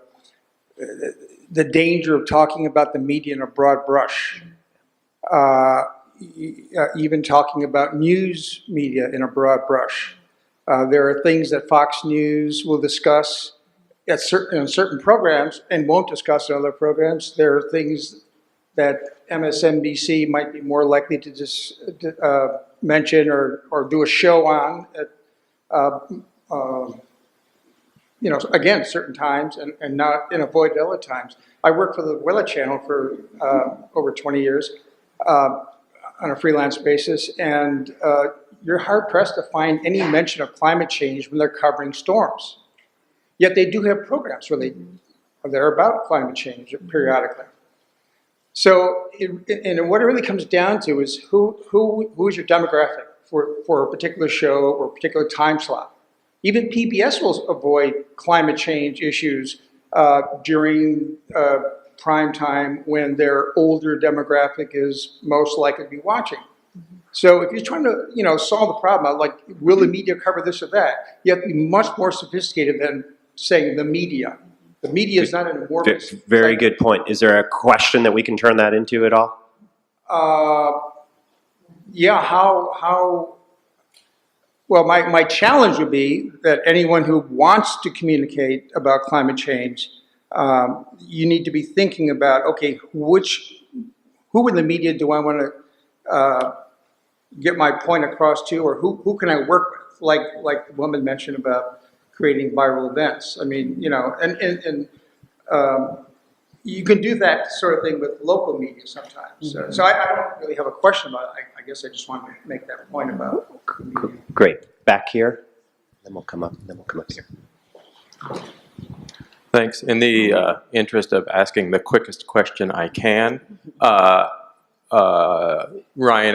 danger of talking about the media in a broad brush. Even talking about news media in a broad brush. There are things that Fox News will discuss certain programs and won't discuss in other programs. There are things that MSNBC might be more likely to just mention or do a show on at, again, certain times and not and avoid other times. I worked for the Weather Channel for over 20 years on a freelance basis, and you're hard pressed to find any mention of climate change when they're covering storms. Yet they do have programs where they're about climate change periodically. So, and what it really comes down to is who is your demographic for a particular show or a particular time slot. Even PBS will avoid climate change issues during prime time when their older demographic is most likely to be watching. So if you're trying to, solve the problem, like will the media cover this or that, you have to be much more sophisticated than saying the media. The media is not an amorphous. Very good point. Is there a question that we can turn that into at all? Yeah, how well, my challenge would be that anyone who wants to communicate about climate change, you need to be thinking about, okay, who in the media do I want to get my point across to, or who can I work with? Like the woman mentioned about creating viral events. I mean, and you can do that sort of thing with local media sometimes. So I don't really have a question about it. I guess I just want to make that point about media. Great. Back here, then we'll come up here. Thanks. In the interest of asking the quickest question I can, Ryan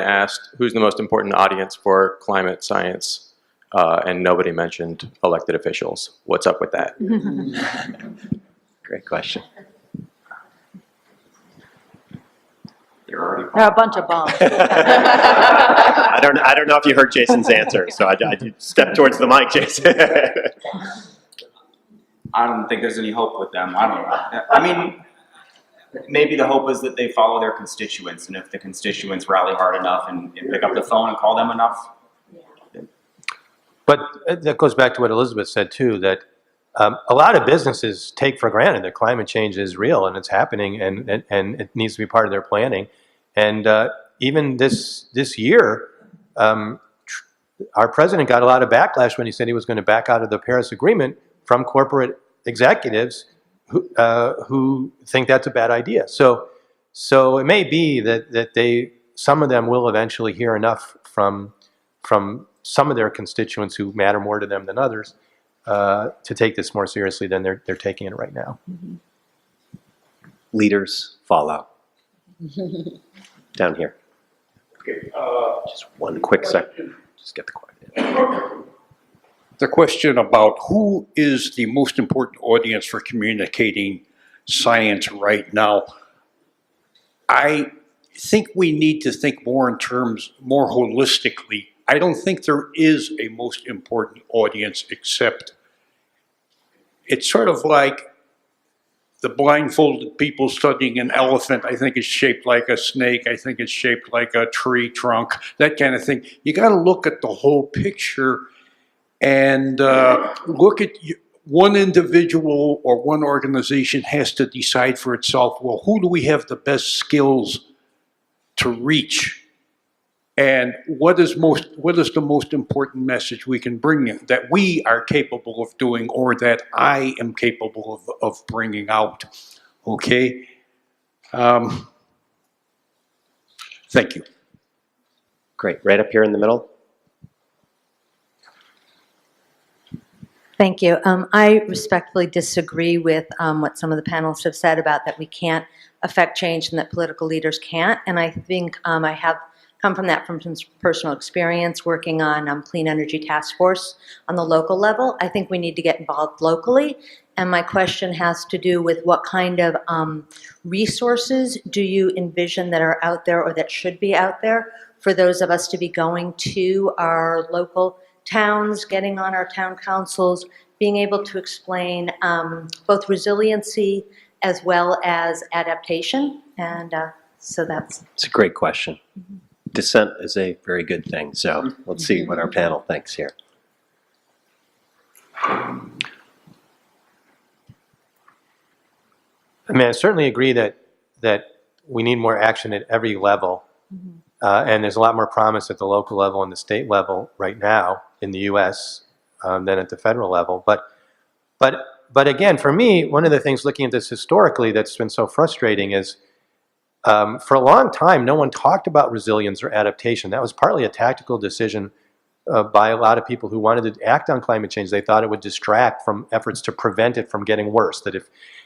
asked, who's the most important audience for climate science? And nobody mentioned elected officials. What's up with that? Great question. There are a bunch of bombs. I don't know if you heard Jason's answer, so I stepped towards the mic, Jason. I don't think there's any hope with them. I don't know. I mean, maybe the hope is that they follow their constituents, and if the constituents rally hard enough and pick up the phone and call them enough. But that goes back to what Elizabeth said too, that a lot of businesses take for granted that climate change is real and it's happening, and it needs to be part of their planning. And even this year, our president got a lot of backlash when he said he was going to back out of the Paris Agreement from corporate executives who think that's a bad idea. So it may be that some of them will eventually hear enough from some of their constituents who matter more to them than others to take this more seriously than they're taking it right now. Leaders follow. Down here. Okay, Just one quick second. Just get the quiet. the question about who is the most important audience for communicating science right now. I think we need to think more holistically. I don't think there is a most important audience, except it's sort of like the blindfolded people studying an elephant. I think it's shaped like a snake. I think it's shaped like a tree trunk, that kind of thing. You got to look at the whole picture and look at one individual or one organization has to decide for itself, well, who do we have the best skills to reach? And what is the most important message we can bring in, that we are capable of doing, or that I am capable of bringing out? Okay. Thank you. Great. Right up here in the middle. Thank you. I respectfully disagree with what some of the panelists have said about that we can't affect change and that political leaders can't. And I think I have come from that from some personal experience working on Clean Energy Task Force on the local level. I think we need to get involved locally. And my question has to do with what kind of resources do you envision that are out there or that should be out there for those of us to be going to our local towns, getting on our town councils, being able to explain both resiliency as well as adaptation. And so it's a great question. Mm-hmm. Dissent is a very good thing. So let's see what our panel thinks here. I mean, I certainly agree that we need more action at every level. And there's a lot more promise at the local level and the state level right now in the U.S. Than at the federal level. But again, for me, one of the things looking at this historically that's been so frustrating is for a long time, no one talked about resilience or adaptation. That was partly a tactical decision by a lot of people who wanted to act on climate change. They thought it would distract from efforts to prevent it from getting worse, that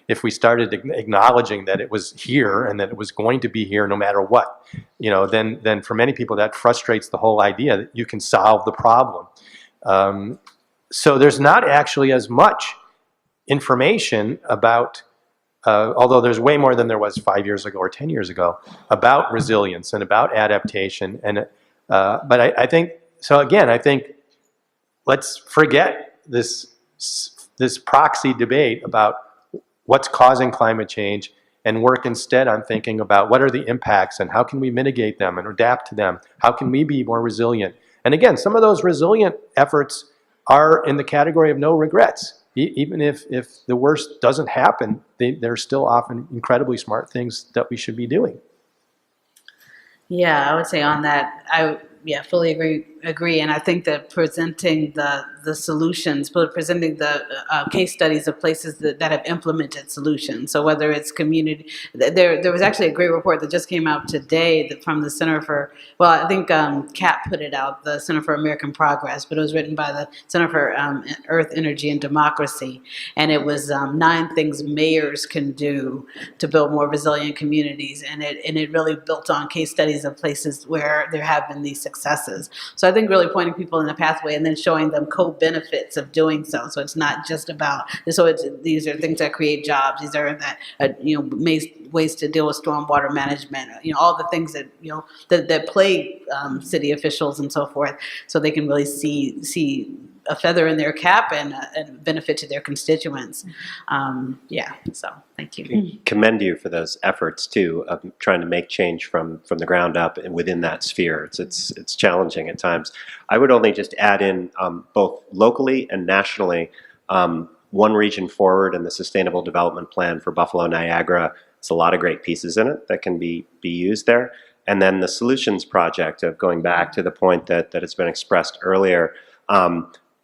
if we started acknowledging that it was here and that it was going to be here no matter what, then for many people that frustrates the whole idea that you can solve the problem. So there's not actually as much information about, although there's way more than there was 5 years ago or 10 years ago, about resilience and about adaptation. And but I think, so again, I think let's forget this proxy debate about what's causing climate change and work instead on thinking about what are the impacts and how can we mitigate them and adapt to them? How can we be more resilient? And again, some of those resilient efforts are in the category of no regrets. Even if the worst doesn't happen, they're still often incredibly smart things that we should be doing. Yeah, I would say on that, fully agree. And I think that presenting the solutions, but presenting the case studies of places that have implemented solutions. So whether it's community, there was actually a great report that just came out today from the Center for, well, I think CAP put it out, the Center for American Progress, but it was written by the Center for Earth, Energy, and Democracy. And it was 9 things mayors can do to build more resilient communities. And it really built on case studies of places where there have been these successes. So I think really pointing people in the pathway and then showing them co-benefits of doing so. So it's not just about, these are things that create jobs. These are ways to deal with stormwater management, all the things that, that plague city officials and so forth. So they can really see a feather in their cap and benefit to their constituents. So thank you. Commend you for those efforts too of trying to make change from the ground up and within that sphere. It's challenging at times. I would only just add in both locally and nationally, One Region Forward and the Sustainable Development Plan for Buffalo Niagara. It's a lot of great pieces in it that can be used there. And then the Solutions Project of going back to the point that has been expressed earlier.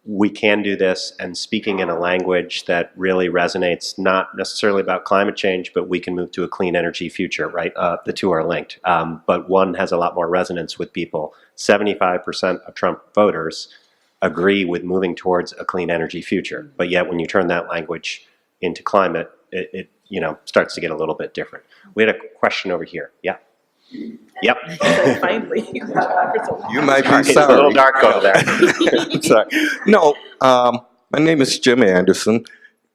We can do this and speaking in a language that really resonates, not necessarily about climate change, but we can move to a clean energy future, right? The two are linked, but one has a lot more resonance with people. 75% of Trump voters agree with moving towards a clean energy future, but yet when you turn that language into climate, it starts to get a little bit different. We had a question over here. Yeah. Yep. Finally. You might be It's sorry. a little dark over there. Sorry. No, my name is Jim Anderson,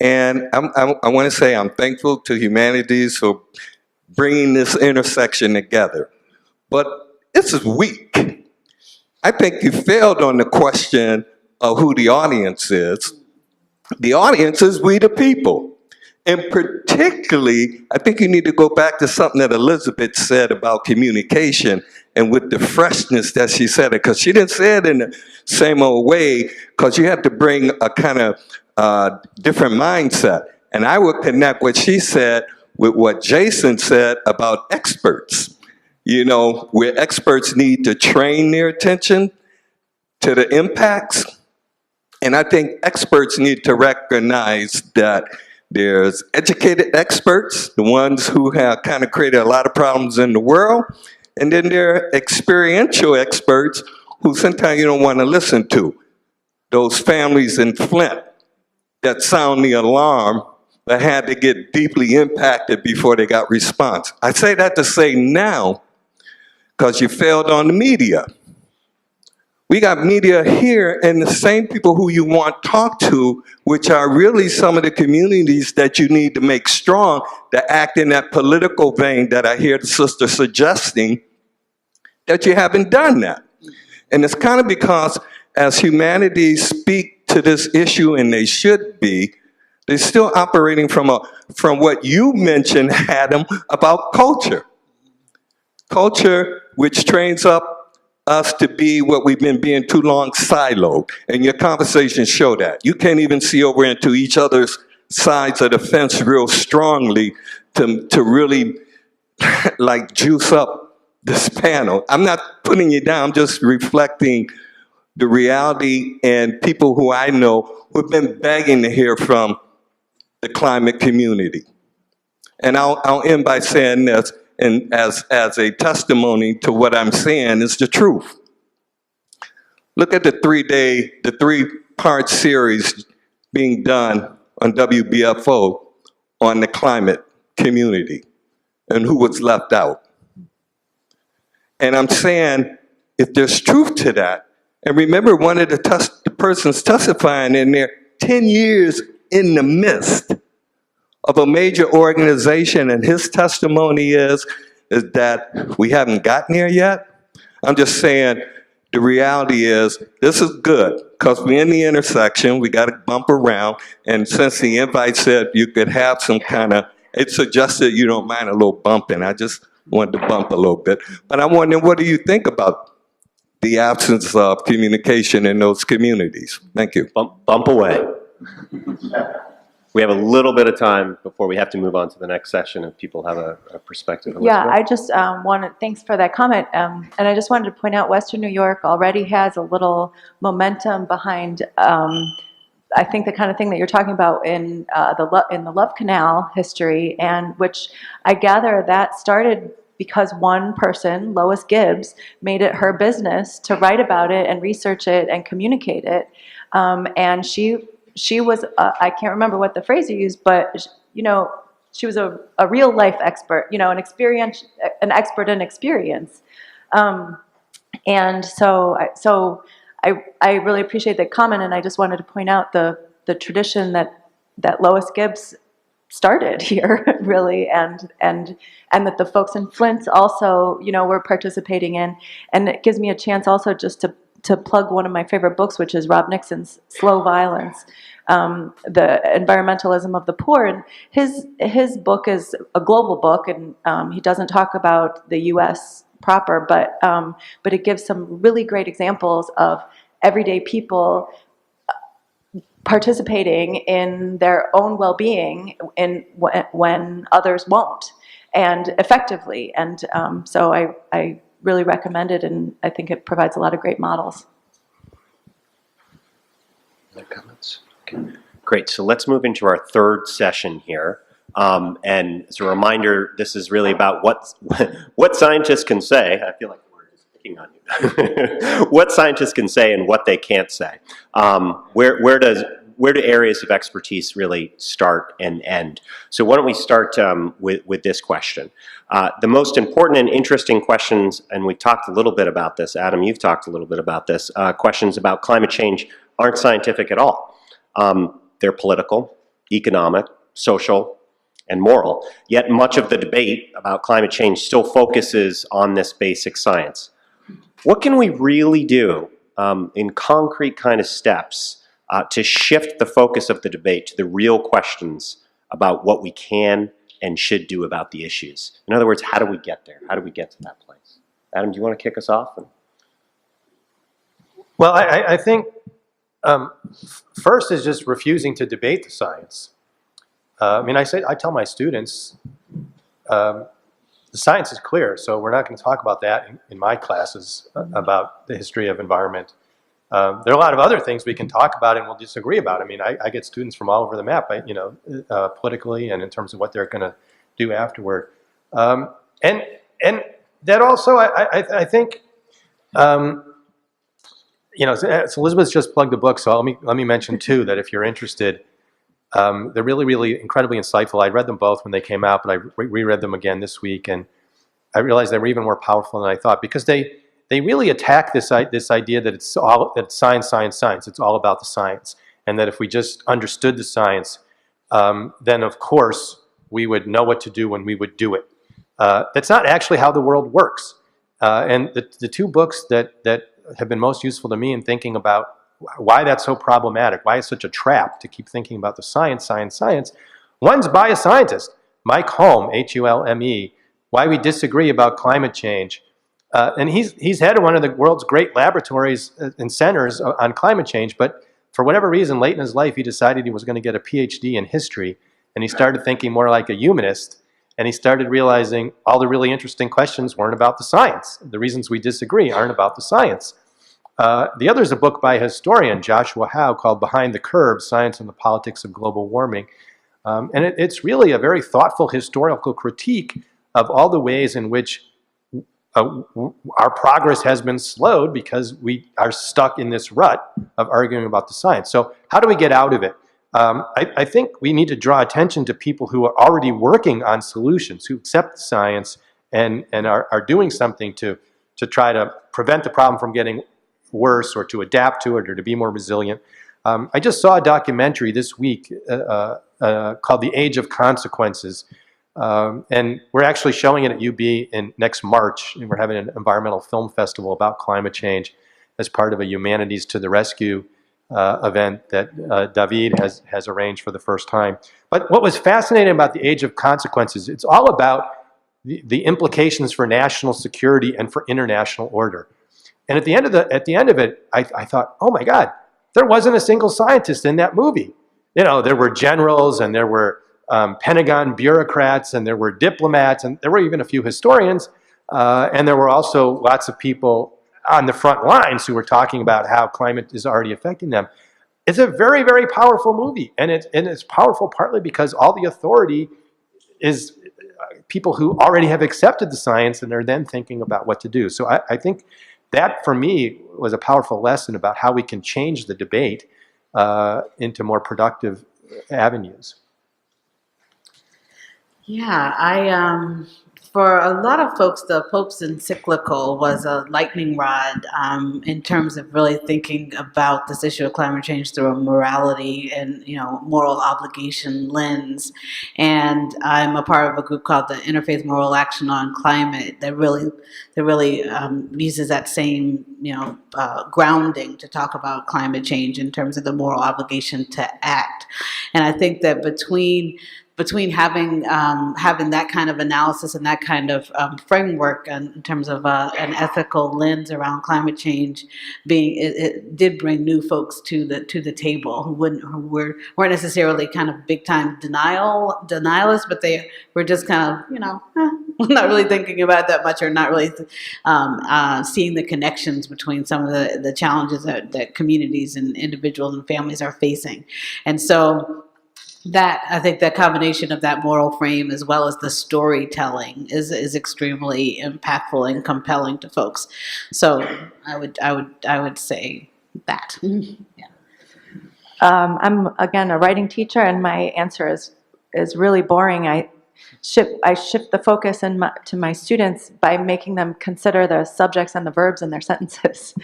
and I want to say I'm thankful to Humanities for bringing this intersection together. But this is weak. I think you failed on the question of who the audience is. The audience is we the people. And particularly, I think you need to go back to something that Elizabeth said about communication and with the freshness that she said it, because she didn't say it in the same old way, because you have to bring a kind of different mindset. And I would connect what she said with what Jason said about experts. Where experts need to train their attention to the impacts. And I think experts need to recognize that there's educated experts, the ones who have kind of created a lot of problems in the world, and then there are experiential experts who sometimes you don't want to listen to. Those families in Flint that sound the alarm but had to get deeply impacted before they got response. I say that to say now, because you failed on the media. We got media here, and the same people who you want talk to, which are really some of the communities that you need to make strong, that act in that political vein that I hear the sister suggesting, that you haven't done that. And it's kind of because as humanities speak to this issue, and they should be, they're still operating from what you mentioned, Adam, about culture. Culture which trains up us to be what we've been being too long, siloed. And your conversations show that. You can't even see over into each other's sides of the fence real strongly to really like juice up this panel. I'm not putting you down, I'm just reflecting the reality and people who I know who've been begging to hear from the climate community. And I'll end by saying this, and as a testimony to what I'm saying is the truth. Look at the three-part series being done on WBFO on the climate community and who was left out. And I'm saying, if there's truth to that, and remember one of the persons testifying in there, 10 years in the midst of a major organization, and his testimony is that we haven't gotten there yet. I'm just saying, the reality is, this is good, because we're in the intersection, we got to bump around, and since the invite said you could have some kind of, it suggested you don't mind a little bumping. I just wanted to bump a little bit. But I'm wondering, what do you think about the absence of communication in those communities? Thank you. Bump away. We have a little bit of time before we have to move on to the next session if people have a perspective. Yeah, I just wanted, thanks for that comment. And I just wanted to point out Western New York already has a little momentum behind, I think, the kind of thing that you're talking about in the Love Canal history, and which I gather that started because one person, Lois Gibbs, made it her business to write about it and research it and communicate it. And she was, I can't remember what the phrase you used, but, you know, she was a real life expert, you know, an expert in experience. And so I really appreciate that comment, and I just wanted to point out the tradition that Lois Gibbs started here, really, and that the folks in Flint also, you know, were participating in. And it gives me a chance also just to plug one of my favorite books, which is Rob Nixon's Slow Violence, the Environmentalism of the Poor. And his book is a global book, and he doesn't talk about the U.S. proper, but it gives some really great examples of everyday people participating in their own well-being when others won't, and effectively. And so I really recommend it, and I think it provides a lot of great models. Other comments? Okay. Great, so let's move into our third session here. And as a reminder, this is really about what scientists can say. I feel like we're just picking on you. What scientists can say and what they can't say. Where do areas of expertise really start and end? So why don't we start with this question. The most important and interesting questions, and we've talked a little bit about this, Adam, you've talked a little bit about this, questions about climate change aren't scientific at all. They're political, economic, social, and moral. Yet much of the debate about climate change still focuses on this basic science. What can we really do in concrete kind of steps to shift the focus of the debate to the real questions about what we can and should do about the issues? In other words, how do we get there? How do we get to that place? Adam, do you want to kick us off? Well, I think first is just refusing to debate the science. I mean, I tell my students, the science is clear, so we're not going to talk about that in my classes about the history of environment. There are a lot of other things we can talk about and we'll disagree about. I mean, I get students from all over the map, you know, politically and in terms of what they're going to do afterward. And that also, I think, you know, so Elizabeth's just plugged the book, so let me mention two that if you're interested, they're really, really incredibly insightful. I read them both when they came out, but I reread them again this week, and I realized they were even more powerful than I thought, because they really attack this idea that it's science, science, science. It's all about the science, and that if we just understood the science, then of course we would know what to do when we would do it. That's not actually how the world works. And the two books that have been most useful to me in thinking about why that's so problematic, why it's such a trap to keep thinking about the science, science, science. One's by a scientist, Mike Hulme, H-U-L-M-E, Why We Disagree About Climate Change. And he's head of one of the world's great laboratories and centers on climate change, but for whatever reason, late in his life, he decided he was going to get a PhD in history, and he started thinking more like a humanist. and he started realizing all the really interesting questions weren't about the science. The reasons we disagree aren't about the science. The other is a book by a historian, Joshua Howe, called Behind the Curve, Science and the Politics of Global Warming. And it's really a very thoughtful historical critique of all the ways in which our progress has been slowed because we are stuck in this rut of arguing about the science. So how do we get out of it? I think we need to draw attention to people who are already working on solutions, who accept science and are doing something to try to prevent the problem from getting worse or to adapt to it or to be more resilient. I just saw a documentary this week called The Age of Consequences. And we're actually showing it at UB in next March. And we're having an environmental film festival about climate change as part of a Humanities to the Rescue event that David has arranged for the first time. But what was fascinating about The Age of Consequences, it's all about the implications for national security and for international order. And at the end of it, I thought, oh my God, there wasn't a single scientist in that movie. You know, there were generals and there were Pentagon bureaucrats and there were diplomats and there were even a few historians and there were also lots of people on the front lines who were talking about how climate is already affecting them. It's a very, very powerful movie, and it's powerful partly because all the authority is people who already have accepted the science and are then thinking about what to do. So I think that, for me, was a powerful lesson about how we can change the debate into more productive avenues. Yeah, for a lot of folks, the Pope's encyclical was a lightning rod in terms of really thinking about this issue of climate change through a morality and, moral obligation lens. And I'm a part of a group called the Interfaith Moral Action on Climate that really uses that same, grounding to talk about climate change in terms of the moral obligation to act. And I think that between having that kind of analysis and that kind of framework in terms of an ethical lens around climate change, it did bring new folks to the table who weren't necessarily kind of big time denialists, but they were just kind of not really thinking about it that much, or not really seeing the connections between some of the challenges that communities and individuals and families are facing, and so. I think that combination of that moral frame as well as the storytelling is extremely impactful and compelling to folks. So I would say that. Yeah. I'm again a writing teacher, and my answer is really boring. I shift the focus to my students by making them consider the subjects and the verbs in their sentences.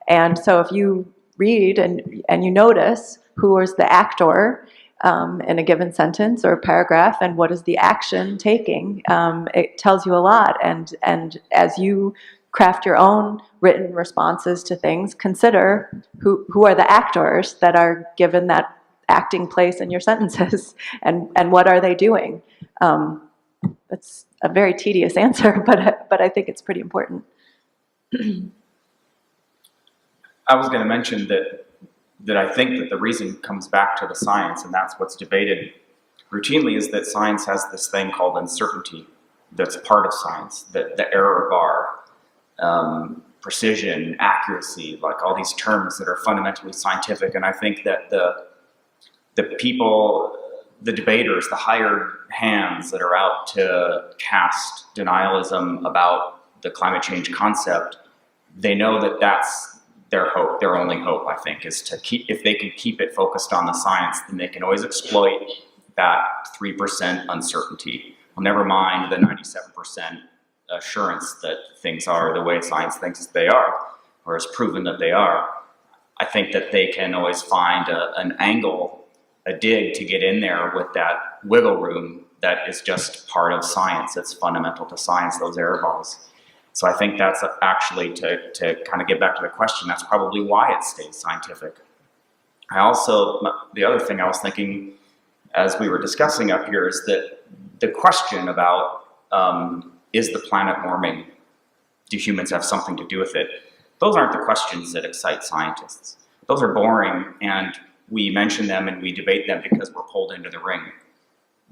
And so if you read and you notice who is the actor in a given sentence or paragraph, and what is the action taking, it tells you a lot. And as you craft your own written responses to things, consider who are the actors that are given that acting place in your sentences, and what are they doing. That's a very tedious answer, but I think it's pretty important. I was going to mention that I think that the reason comes back to the science, and that's what's debated routinely, is that science has this thing called uncertainty that's part of science, the error bar, precision, accuracy, like all these terms that are fundamentally scientific. And I think that the people, the debaters, the hired hands that are out to cast denialism about the climate change concept, they know that that's their hope, their only hope, I think, is to keep, if they can keep it focused on the science, then they can always exploit that 3% uncertainty. Well, never mind the 97% assurance that things are the way science thinks they are, or has proven that they are. I think that they can always find an angle, a dig to get in there with that wiggle room that is just part of science. It's fundamental to science, those error bars. So I think that's actually, to kind of get back to the question, that's probably why it stays scientific. The other thing I was thinking as we were discussing up here is that the question about, is the planet warming? Do humans have something to do with it? Those aren't the questions that excite scientists. Those are boring, and we mention them and we debate them because we're pulled into the ring.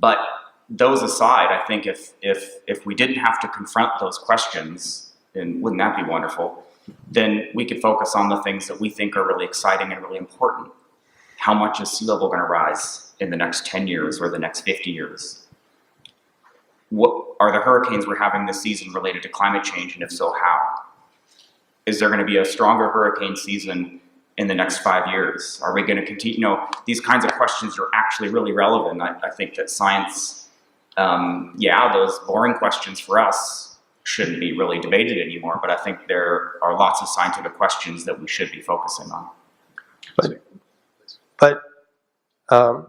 But those aside, I think if we didn't have to confront those questions, and wouldn't that be wonderful, then we could focus on the things that we think are really exciting and really important. How much is sea level going to rise in the next 10 years or the next 50 years? What are the hurricanes we're having this season related to climate change, and if so, how? Is there going to be a stronger hurricane season in the next 5 years? Are we going to continue? These kinds of questions are actually really relevant. I think that science, those boring questions for us shouldn't be really debated anymore, but I think there are lots of scientific questions that we should be focusing on. But I'm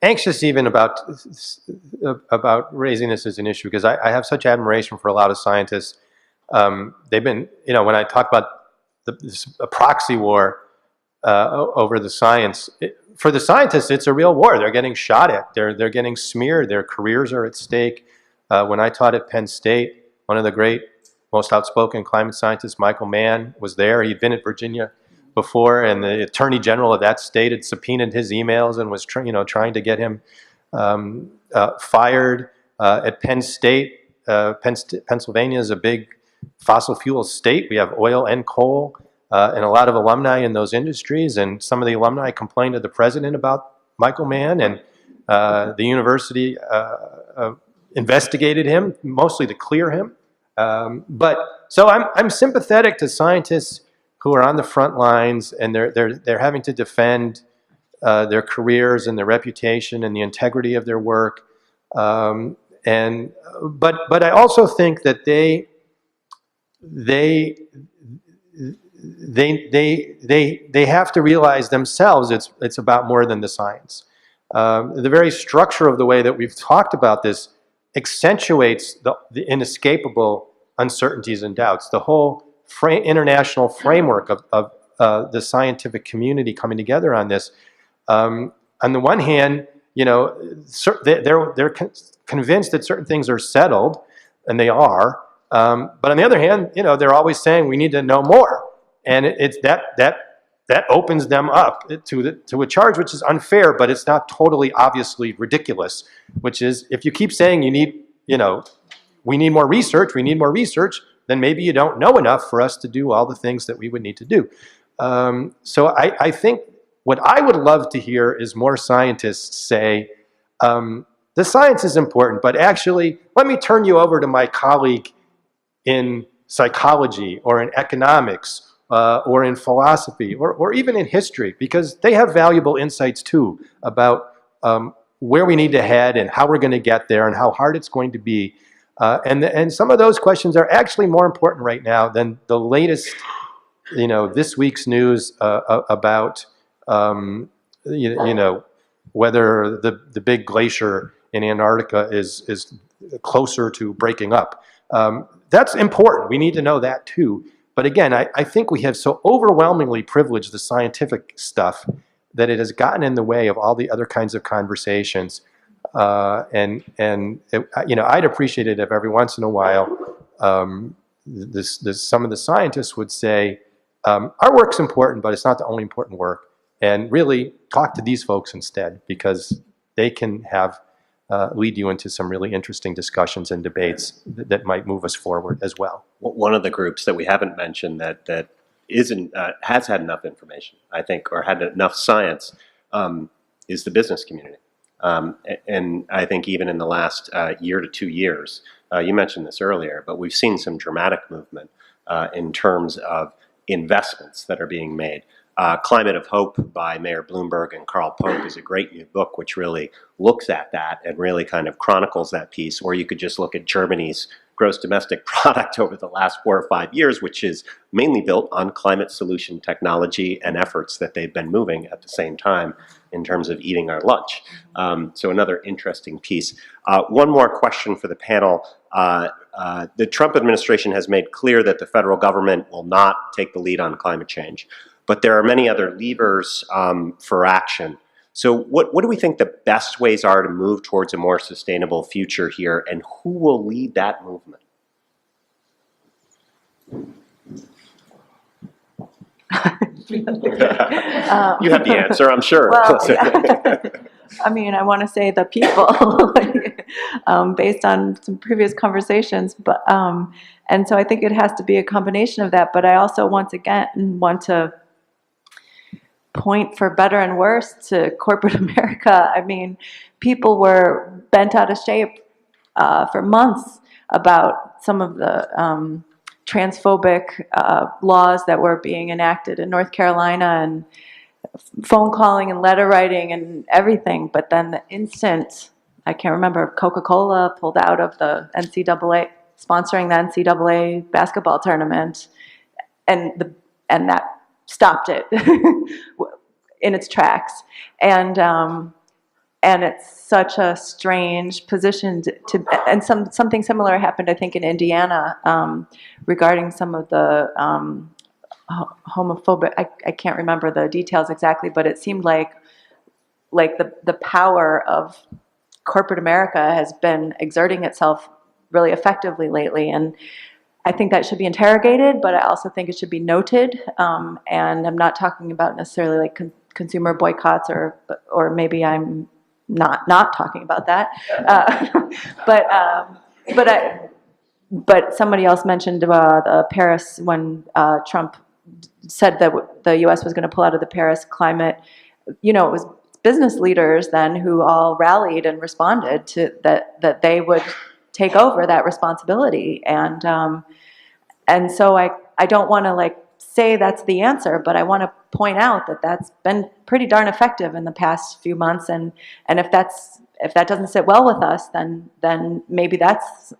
anxious even about raising this as an issue, because I have such admiration for a lot of scientists. They've been, when I talk about a proxy war over the science, for the scientists, it's a real war. They're getting shot at. They're getting smeared. Their careers are at stake. When I taught at Penn State, one of the great, most outspoken climate scientists, Michael Mann, was there. He'd been at Virginia before, and the attorney general of that state had subpoenaed his emails and was trying to get him fired. At Penn State, Pennsylvania is a big fossil fuel state. We have oil and coal, and a lot of alumni in those industries, and some of the alumni complained to the president about Michael Mann, and the university investigated him, mostly to clear him. So I'm sympathetic to scientists who are on the front lines, and they're having to defend their careers and their reputation and the integrity of their work. But I also think that they have to realize themselves it's about more than the science. The very structure of the way that we've talked about this accentuates the inescapable uncertainties and doubts. The whole international framework of the scientific community coming together on this. On the one hand, they're convinced that certain things are settled, and they are. But on the other hand, they're always saying we need to know more, and it's that opens them up to a charge which is unfair, but it's not totally obviously ridiculous. Which is, if you keep saying we need more research, then maybe you don't know enough for us to do all the things that we would need to do. So I think what I would love to hear is more scientists say, the science is important, but actually, let me turn you over to my colleague in psychology or in economics or in philosophy or even in history, because they have valuable insights too about where we need to head and how we're going to get there and how hard it's going to be. And some of those questions are actually more important right now than the latest, this week's news about, whether the big glacier in Antarctica is closer to breaking up. That's important. We need to know that too. But again, I think we have so overwhelmingly privileged the scientific stuff that it has gotten in the way of all the other kinds of conversations. I'd appreciate it if every once in a while some of the scientists would say, our work's important, but it's not the only important work. And really talk to these folks instead, because they can lead you into some really interesting discussions and debates that might move us forward as well. One of the groups that we haven't mentioned that isn't has had enough information, I think, or had enough science, is the business community. And I think even in the last year to 2 years, you mentioned this earlier, but we've seen some dramatic movement in terms of investments that are being made. Climate of Hope by Mayor Bloomberg and Carl Pope is a great new book which really looks at that and really kind of chronicles that piece. Or you could just look at Germany's gross domestic product over the last 4 or 5 years, which is mainly built on climate solution technology and efforts that they've been moving at the same time in terms of eating our lunch. So another interesting piece. One more question for the panel. The Trump administration has made clear that the federal government will not take the lead on climate change, but there are many other levers for action. So what do we think the best ways are to move towards a more sustainable future here, and who will lead that movement? You have the answer, I'm sure. Well, I mean, I want to say the people, based on some previous conversations, but, and so I think it has to be a combination of that, but I also, once again, want to point for better and worse to corporate America. I mean, people were bent out of shape for months about some of the transphobic laws that were being enacted in North Carolina, and phone calling and letter writing and everything. But then the instant, I can't remember, Coca-Cola pulled out of the NCAA, sponsoring the NCAA basketball tournament, and that stopped it in its tracks. And it's such a strange position to and something similar happened, I think, in Indiana regarding some of the homophobic, I can't remember the details exactly, but it seemed like the power of corporate America has been exerting itself really effectively lately. And I think that should be interrogated, but I also think it should be noted. And I'm not talking about necessarily like consumer boycotts, or maybe I'm not talking about that. But somebody else mentioned the Paris, when Trump said that the U.S. was going to pull out of the Paris climate. You know, it was business leaders then who all rallied and responded to that they would take over that responsibility. And so I don't want to like say that's the answer, but I want to point out that that's been pretty darn effective in the past few months. And if that doesn't sit well with us, then maybe that's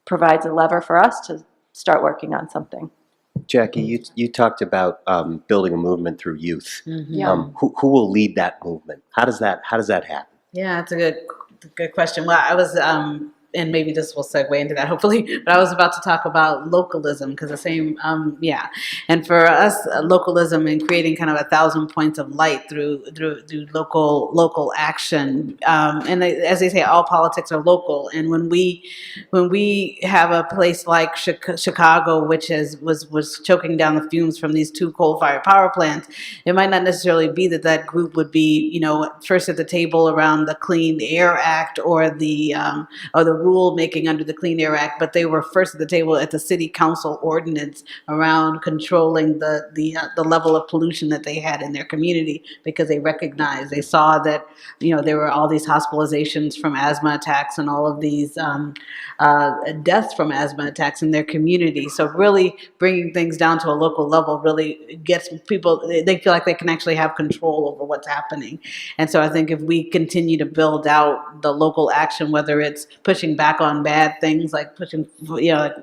provides a lever for us to start working on something. Jacqui, you talked about building a movement through youth. Yeah. Who will lead that movement? How does that happen? Yeah, it's a good question. Well, I was, and maybe this will segue into that, hopefully, but I was about to talk about localism, because the same, and for us, localism and creating kind of 1,000 points of light through local action, and as they say, all politics are local. And when we have a place like Chicago, which was choking down the fumes from these 2 coal-fired power plants, it might not necessarily be that group would be, first at the table around the Clean Air Act or the rule making under the Clean Air Act, but they were first at the table at the city council ordinance around controlling the level of pollution that they had in their community, because they recognized, they saw that there were all these hospitalizations from asthma attacks and all of these deaths from asthma attacks in their community. So really bringing things down to a local level really gets people, they feel like they can actually have control over what's happening. And so I think if we continue to build out the local action, whether it's pushing back on bad things like pushing,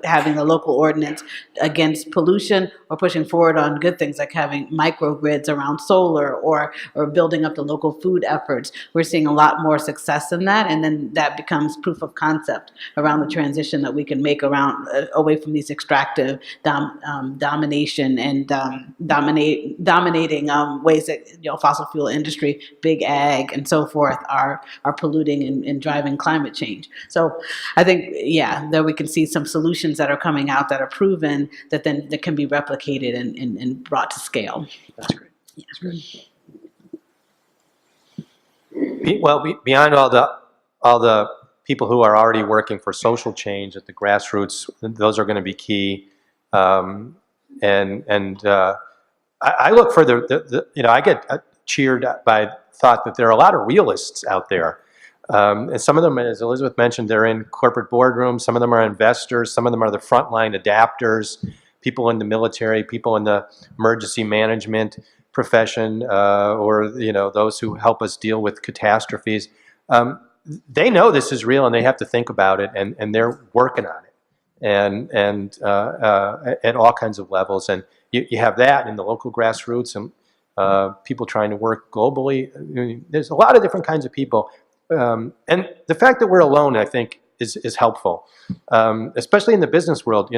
having the local ordinance against pollution, or pushing forward on good things like having microgrids around solar, or building up the local food efforts, we're seeing a lot more success in that. And then that becomes proof of concept around the transition that we can make around away from these extractive domination and dominating ways that fossil fuel industry, big ag, and so forth are polluting and driving climate change. So I think, that we can see some solutions that are coming out that are proven that can be replicated and brought to scale. That's great. Yeah. That's great. Well, beyond all the people who are already working for social change at the grassroots, those are going to be key. I look for I get cheered by thought that there are a lot of realists out there. And some of them, as Elizabeth mentioned, they're in corporate boardrooms. Some of them are investors. Some of them are the frontline adapters, people in the military, people in the emergency management profession, or those who help us deal with catastrophes. They know this is real, and they have to think about it, and they're working on it, and at all kinds of levels. And you have that in the local grassroots, and people trying to work globally. I mean, there's a lot of different kinds of people. And the fact that we're alone, I think, is helpful, especially in the business world.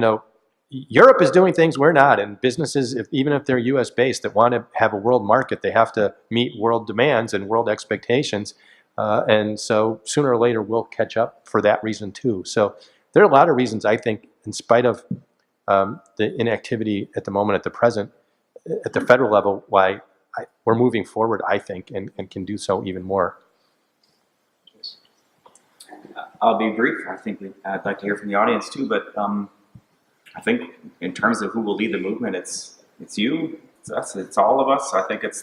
Europe is doing things we're not, and businesses, even if they're U.S. based, that want to have a world market, they have to meet world demands and world expectations, and so sooner or later we'll catch up for that reason too. So there are a lot of reasons, I think, in spite of the inactivity at the moment, at the present, at the federal level, why we're moving forward, I think, and can do so even more. I'll be brief. I think I'd like to hear from the audience too, but I think in terms of who will lead the movement, it's you, it's us, it's all of us. I think it's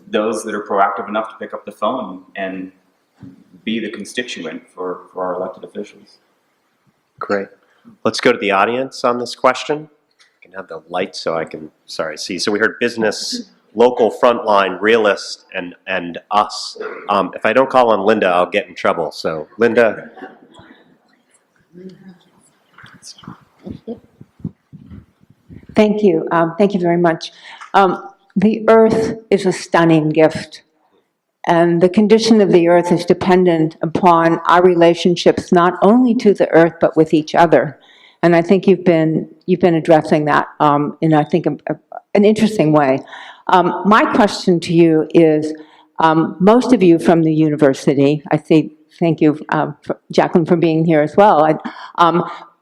those that are proactive enough to pick up the phone and be the constituent for our elected officials. Great. Let's go to the audience on this question. I can have the light so I can, see. So we heard business, local, frontline, realist, and us. If I don't call on Linda, I'll get in trouble. So Linda. Thank you. Thank you very much. The earth is a stunning gift. And the condition of the earth is dependent upon our relationships, not only to the earth, but with each other. And I think you've been addressing that in, I think, an interesting way. My question to you is, most of you from the university, I say thank you, Jacqueline, for being here as well.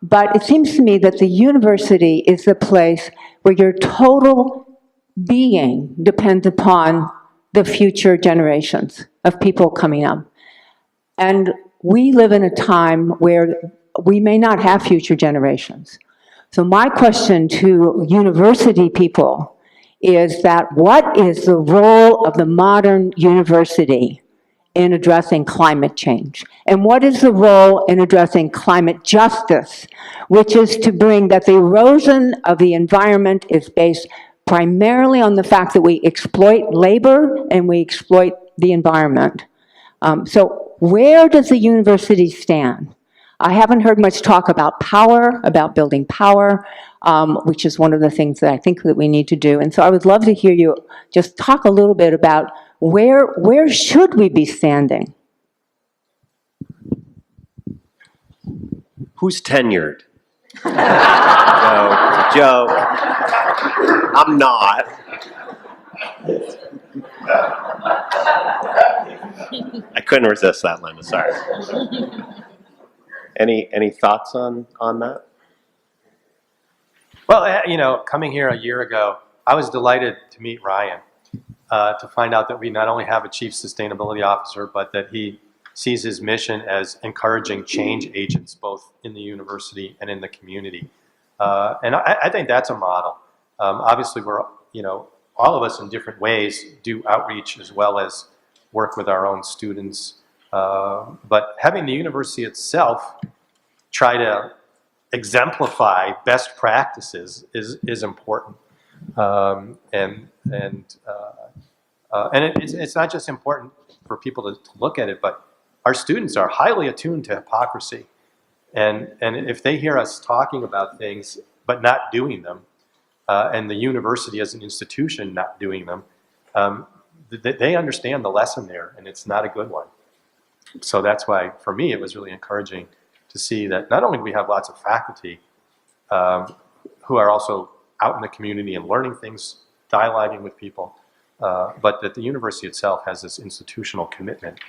But it seems to me that the university is the place where your total being depends upon the future generations of people coming up. And we live in a time where we may not have future generations. So my question to university people is that what is the role of the modern university in addressing climate change? And what is the role in addressing climate justice, which is to bring that the erosion of the environment is based primarily on the fact that we exploit labor and we exploit the environment. So where does the university stand? I haven't heard much talk about power, about building power, which is one of the things that I think that we need to do. And so I would love to hear you just talk a little bit about where should we be standing? Who's tenured? Joe. I'm not. I couldn't resist that, Linda, sorry. Any thoughts on that? Well, coming here a year ago, I was delighted to meet Ryan, to find out that we not only have a chief sustainability officer, but that he sees his mission as encouraging change agents, both in the university and in the community. And I think that's a model. Obviously, we're, all of us in different ways do outreach as well as work with our own students. But having the university itself try to exemplify best practices is important. And it's not just important for people to look at it, but our students are highly attuned to hypocrisy. And if they hear us talking about things but not doing them, and the university as an institution not doing them, they understand the lesson there, and it's not a good one. So that's why, for me, it was really encouraging to see that not only do we have lots of faculty who are also out in the community and learning things, dialoguing with people, but that the university itself has this institutional commitment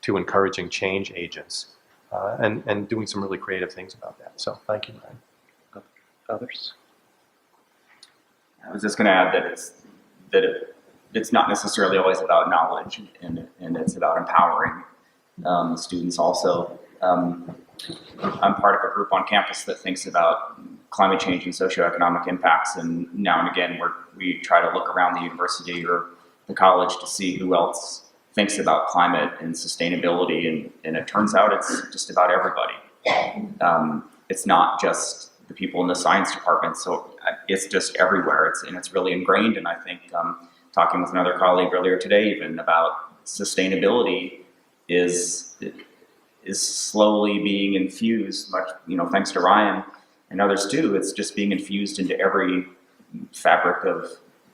to encouraging change agents and doing some really creative things about that. So thank you, Brian. Others? I was just going to add that it's not necessarily always about knowledge, and it's about empowering students also. I'm part of a group on campus that thinks about climate change and socioeconomic impacts, and now and again we try to look around the university or the college to see who else thinks about climate and sustainability, and it turns out it's just about everybody. It's not just the people in the science department, so it's just everywhere. It's really ingrained, and I think talking with another colleague earlier today even about sustainability is slowly being infused, much thanks to Ryan and others too. It's just being infused into every fabric of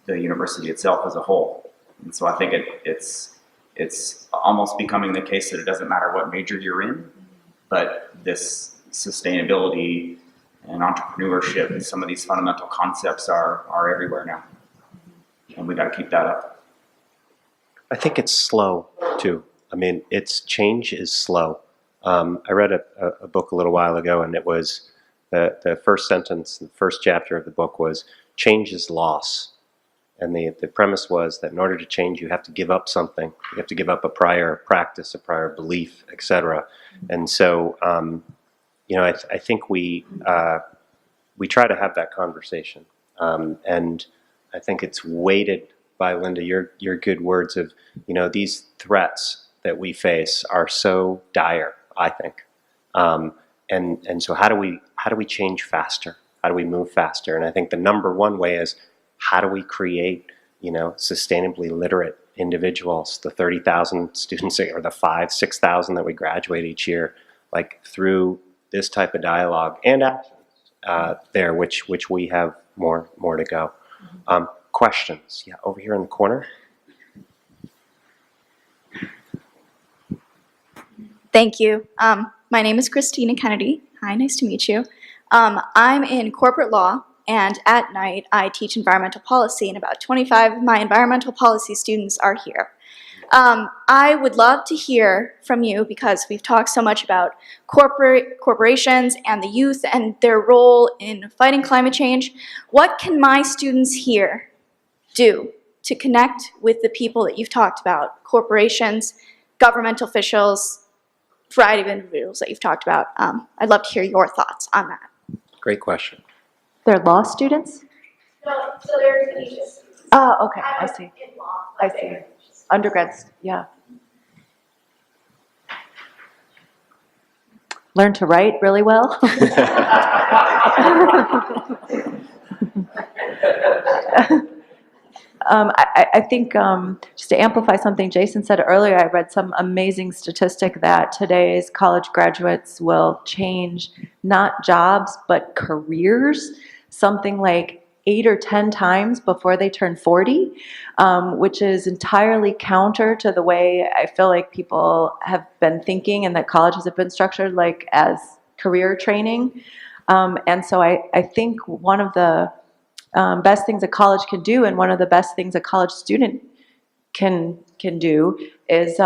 the university itself as a whole. And so I think it's almost becoming the case that it doesn't matter what major you're in, but this sustainability and entrepreneurship and some of these fundamental concepts are everywhere now. And we got to keep that up. I think it's slow too. I mean, change is slow. I read a book a little while ago, and it was the first sentence, the first chapter of the book was, change is loss. And the premise was that in order to change, you have to give up something. You have to give up a prior practice, a prior belief, etc. And so, I think we try to have that conversation. And I think it's weighted by, Linda, your good words of, these threats that we face are so dire, I think. And so how do we change faster? How do we move faster? And I think the number one way is, how do we create, sustainably literate individuals, the 30,000 students or the 6,000 that we graduate each year, like through this type of dialogue and actions there, which we have more to go. Questions? Yeah, over here in the corner. Thank you. My name is Christina Kennedy. Hi, nice to meet you. I'm in corporate law, and at night I teach environmental policy, and about 25 of my environmental policy students are here. I would love to hear from you, because we've talked so much about corporations and the youth and their role in fighting climate change. What can my students here do to connect with the people that you've talked about, corporations, government officials, variety of individuals that you've talked about? I'd love to hear your thoughts on that. Great question. They're law students? No, so they're Canadians. Oh, okay, I see. I see. Undergrads, yeah. Learn to write really well. I think, just to amplify something Jason said earlier, I read some amazing statistic that today's college graduates will change not jobs, but careers, something like 8 or 10 times before they turn 40, which is entirely counter to the way I feel like people have been thinking and that colleges have been structured, like as career training. And so I think one of the best things a college can do, and one of the best things a college student can do, is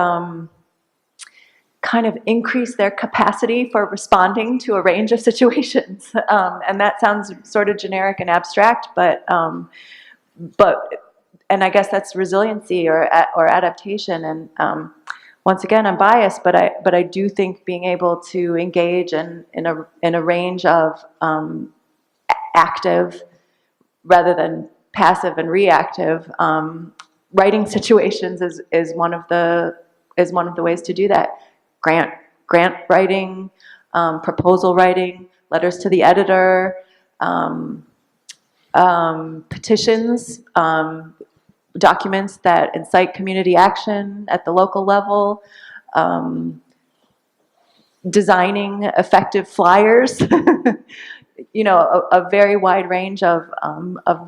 kind of increase their capacity for responding to a range of situations. And that sounds sort of generic and abstract, but and I guess that's resiliency or adaptation. And once again, I'm biased, but I do think being able to engage in a range of active rather than passive and reactive writing situations is one of the ways to do that. Grant writing, proposal writing, letters to the editor, petitions, documents that incite community action at the local level, designing effective flyers. A very wide range of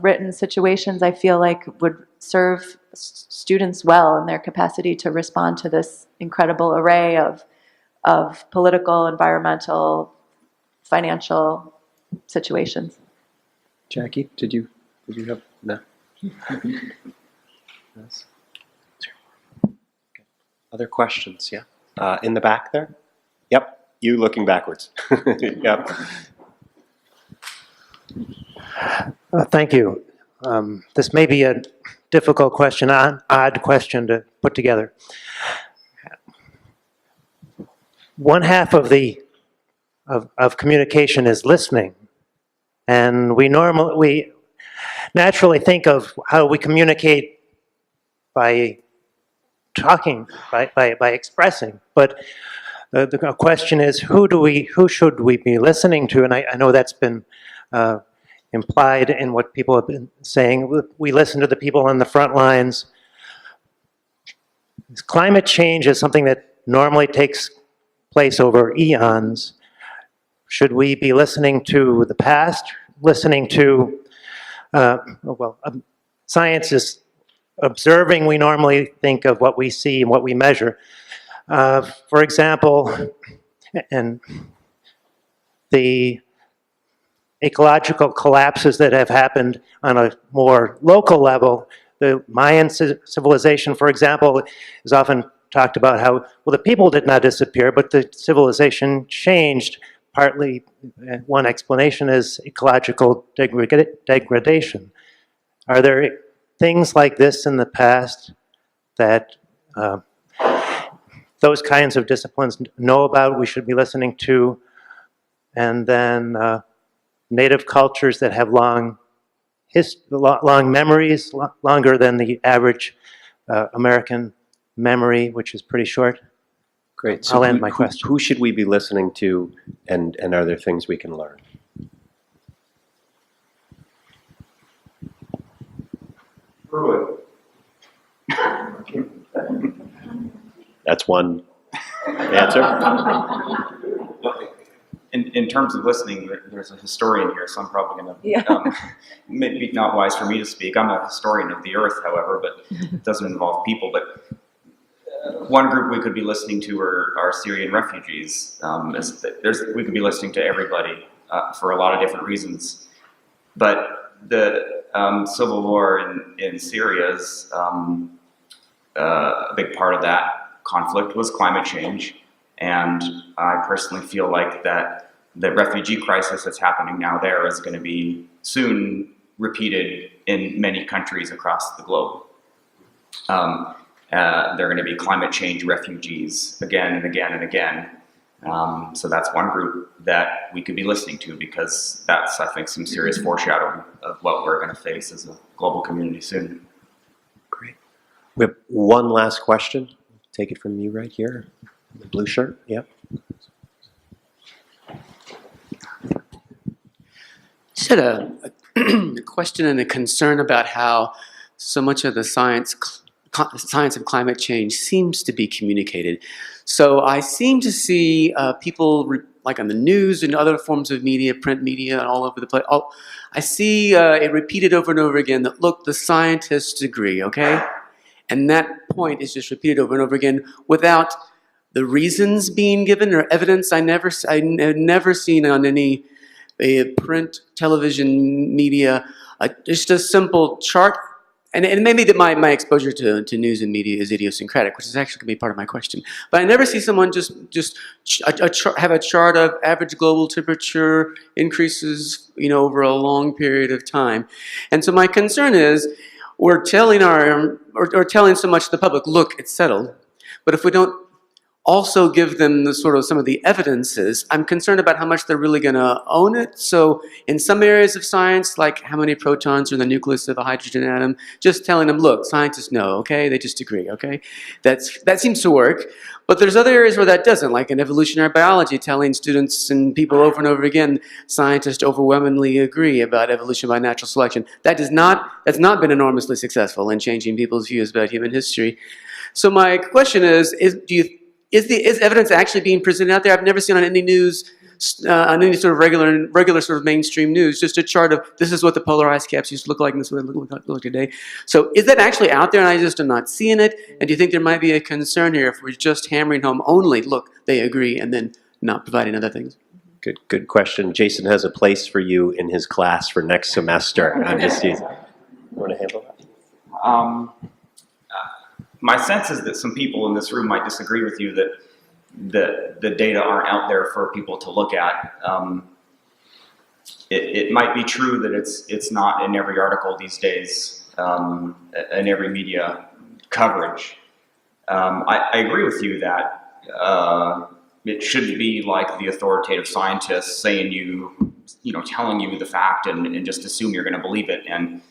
written situations I feel like would serve students well in their capacity to respond to this incredible array of political, environmental, financial situations. Jacqui, did you have no? Yes. Other questions? Yeah, in the back there. Yep, you looking backwards. Yep. Thank you. This may be a difficult question, odd question to put together. One half of communication is listening, and we naturally think of how we communicate by talking, by expressing. But the question is, who should we be listening to? And I know that's been implied in what people have been saying. We listen to the people on the front lines. Climate change is something that normally takes place over eons. Should we be listening to the past? Listening to, science is observing. We normally think of what we see and what we measure. For example, and the ecological collapses that have happened on a more local level. The Mayan civilization, for example, is often talked about how, well, the people did not disappear, but the civilization changed. Partly, one explanation is ecological degradation. Are there things like this in the past that those kinds of disciplines know about, we should be listening to, and then native cultures that have long memories, longer than the average American memory, which is pretty short. Great. I'll end my question. Who should we be listening to, and are there things we can learn? That's one answer. In terms of listening, there's a historian here, so I'm probably going to, maybe not wise for me to speak. I'm a historian of the earth, however, but it doesn't involve people. But one group we could be listening to are Syrian refugees. We could be listening to everybody for a lot of different reasons. But the civil war in Syria is a big part of that conflict was climate change. And I personally feel like that the refugee crisis that's happening now there is going to be soon repeated in many countries across the globe. They're going to be climate change refugees again and again and again. So that's one group that we could be listening to, because that's, I think, some serious foreshadowing of what we're going to face as a global community soon. Great. We have one last question. Take it from you right here. The blue shirt, yep. Just had a question and a concern about how so much of the science of climate change seems to be communicated. So I seem to see people like on the news and other forms of media, print media, and all over the place. I see it repeated over and over again that, look, the scientists agree, okay? And that point is just repeated over and over again without the reasons being given or evidence. I've never seen on any print, television, media, just a simple chart. And maybe that my exposure to news and media is idiosyncratic, which is actually going to be part of my question. But I never see someone just have a chart of average global temperature increases, over a long period of time. And so my concern is we're telling telling so much to the public, look, it's settled. But if we don't also give them the some of the evidences, I'm concerned about how much they're really going to own it. So in some areas of science, like how many protons are in the nucleus of a hydrogen atom, just telling them, look, scientists know, okay? They just agree, okay? That seems to work. But there's other areas where that doesn't, like in evolutionary biology, telling students and people over and over again, scientists overwhelmingly agree about evolution by natural selection. That's not been enormously successful in changing people's views about human history. So my question is evidence actually being presented out there? I've never seen on any news, on any sort of regular sort of mainstream news, just a chart of this is what the polar ice caps used to look like and this is what they look like today. So is that actually out there and I just am not seeing it? And do you think there might be a concern here if we're just hammering home only, look, they agree, and then not providing other things? Good question. Jason has a place for you in his class for next semester. I'm just teasing. You want to handle that? My sense is that some people in this room might disagree with you that the data aren't out there for people to look at. It might be true that it's not in every article these days, in every media coverage. I agree with you that it shouldn't be like the authoritative scientists saying telling you the fact and just assume you're going to believe it. And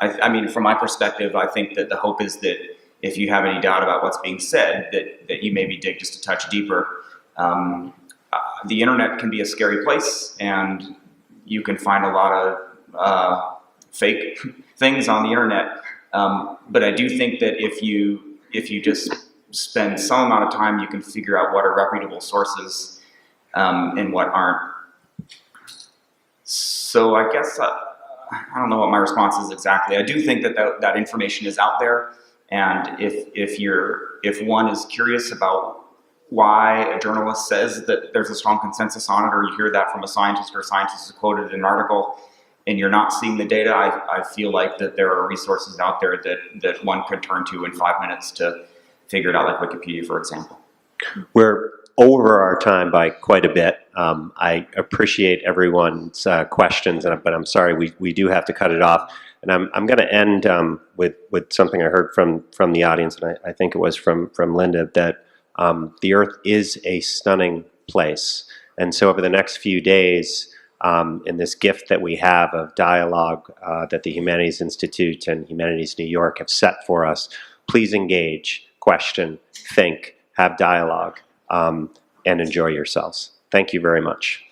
I mean, from my perspective, I think that the hope is that if you have any doubt about what's being said, that you maybe dig just a touch deeper. The internet can be a scary place, and you can find a lot of fake things on the internet. But I do think that if you just spend some amount of time, you can figure out what are reputable sources and what aren't. So I guess I don't know what my response is exactly. I do think that information is out there, and if one is curious about why a journalist says that there's a strong consensus on it, or you hear that from a scientist or a scientist is quoted in an article, and you're not seeing the data, I feel like that there are resources out there that one could turn to in 5 minutes to figure it out, like Wikipedia, for example. We're over our time by quite a bit. I appreciate everyone's questions, but I'm sorry, we do have to cut it off. And I'm going to end with something I heard from the audience, and I think it was from Linda, that the Earth is a stunning place. And so over the next few days, in this gift that we have of dialogue that the Humanities Institute and Humanities New York have set for us, please engage, question, think, have dialogue, and enjoy yourselves. Thank you very much.